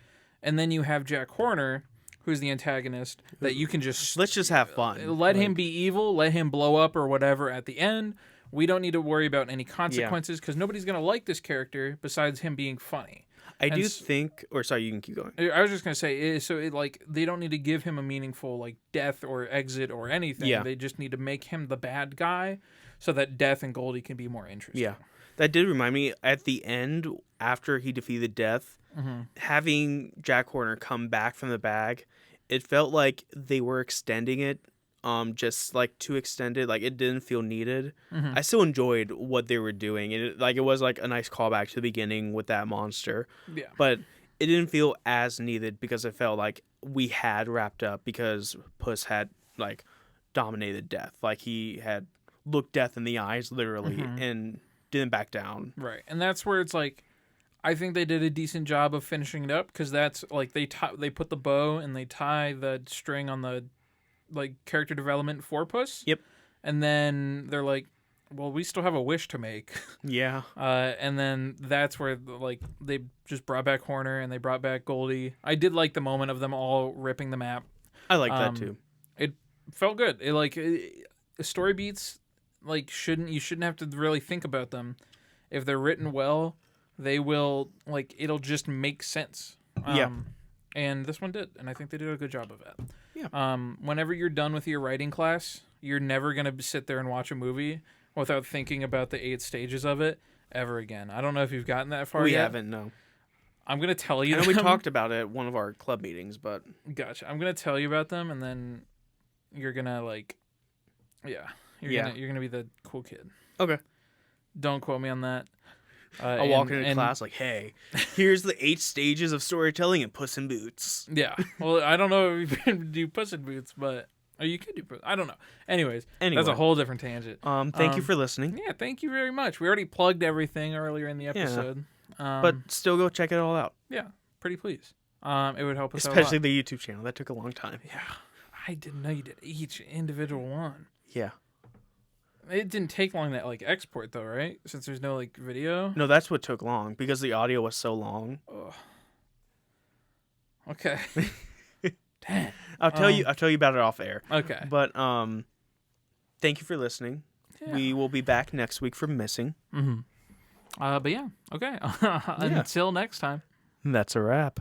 And then you have Jack Horner, who's the antagonist, that you can just let's just have fun. Let him be evil, let him blow up or whatever at the end. We don't need to worry about any consequences because nobody's gonna like this character besides him being funny. I do think, or sorry, you can keep going. I was just gonna say, they don't need to give him a meaningful like death or exit or anything. Yeah. They just need to make him the bad guy, so that Death and Goldie can be more interesting. Yeah, that did remind me at the end after he defeated Death, having Jack Horner come back from the bag, it felt like they were extending it. Just like too extended, like it didn't feel needed. I still enjoyed what they were doing. It was like a nice callback to the beginning with that monster. Yeah. But it didn't feel as needed because it felt like we had wrapped up because Puss had like dominated Death. Like he had looked Death in the eyes literally and didn't back down. Right. And that's where it's like I think they did a decent job of finishing it up because that's like they put the bow and they tie the string on the like character development for Puss. Yep. And then they're like, well, we still have a wish to make. Yeah. And then that's where like they just brought back Horner and they brought back Goldie. I did like the moment of them all ripping the map. I like that too. It felt good. Story beats like you shouldn't have to really think about them. If they're written well, they will it'll just make sense. Yeah. And this one did, and I think they did a good job of that. Yeah. Yeah. Whenever you're done with your writing class, you're never going to sit there and watch a movie without thinking about the 8 stages of it ever again. I don't know if you've gotten that far We yet. haven't, no. I'm going to tell you I know we them. talked about it at one of our club meetings, but... Gotcha. I'm going to tell you about them, and then you're going to, like... Yeah. You're gonna be the cool kid. Okay. Don't quote me on that. I'll walk into class like, hey, here's the 8 stages of storytelling in Puss in Boots. Yeah. Well, I don't know if you can do Puss in Boots, but... Or you could do Puss. I don't know. Anyways, that's a whole different tangent. Thank you for listening. Yeah, thank you very much. We already plugged everything earlier in the episode. But still go check it all out. Yeah, pretty please. It would help us Especially out a lot. the YouTube channel. That took a long time. Yeah. I didn't know you did each individual one. Yeah. It didn't take long to, like, export, though, right? Since there's no, like, video? No, that's what took long, because the audio was so long. Ugh. Okay. Damn. I'll tell you about it off air. Okay. But thank you for listening. Yeah. We will be back next week for Missing. Mm-hmm. But yeah, okay. Until next time. That's a wrap.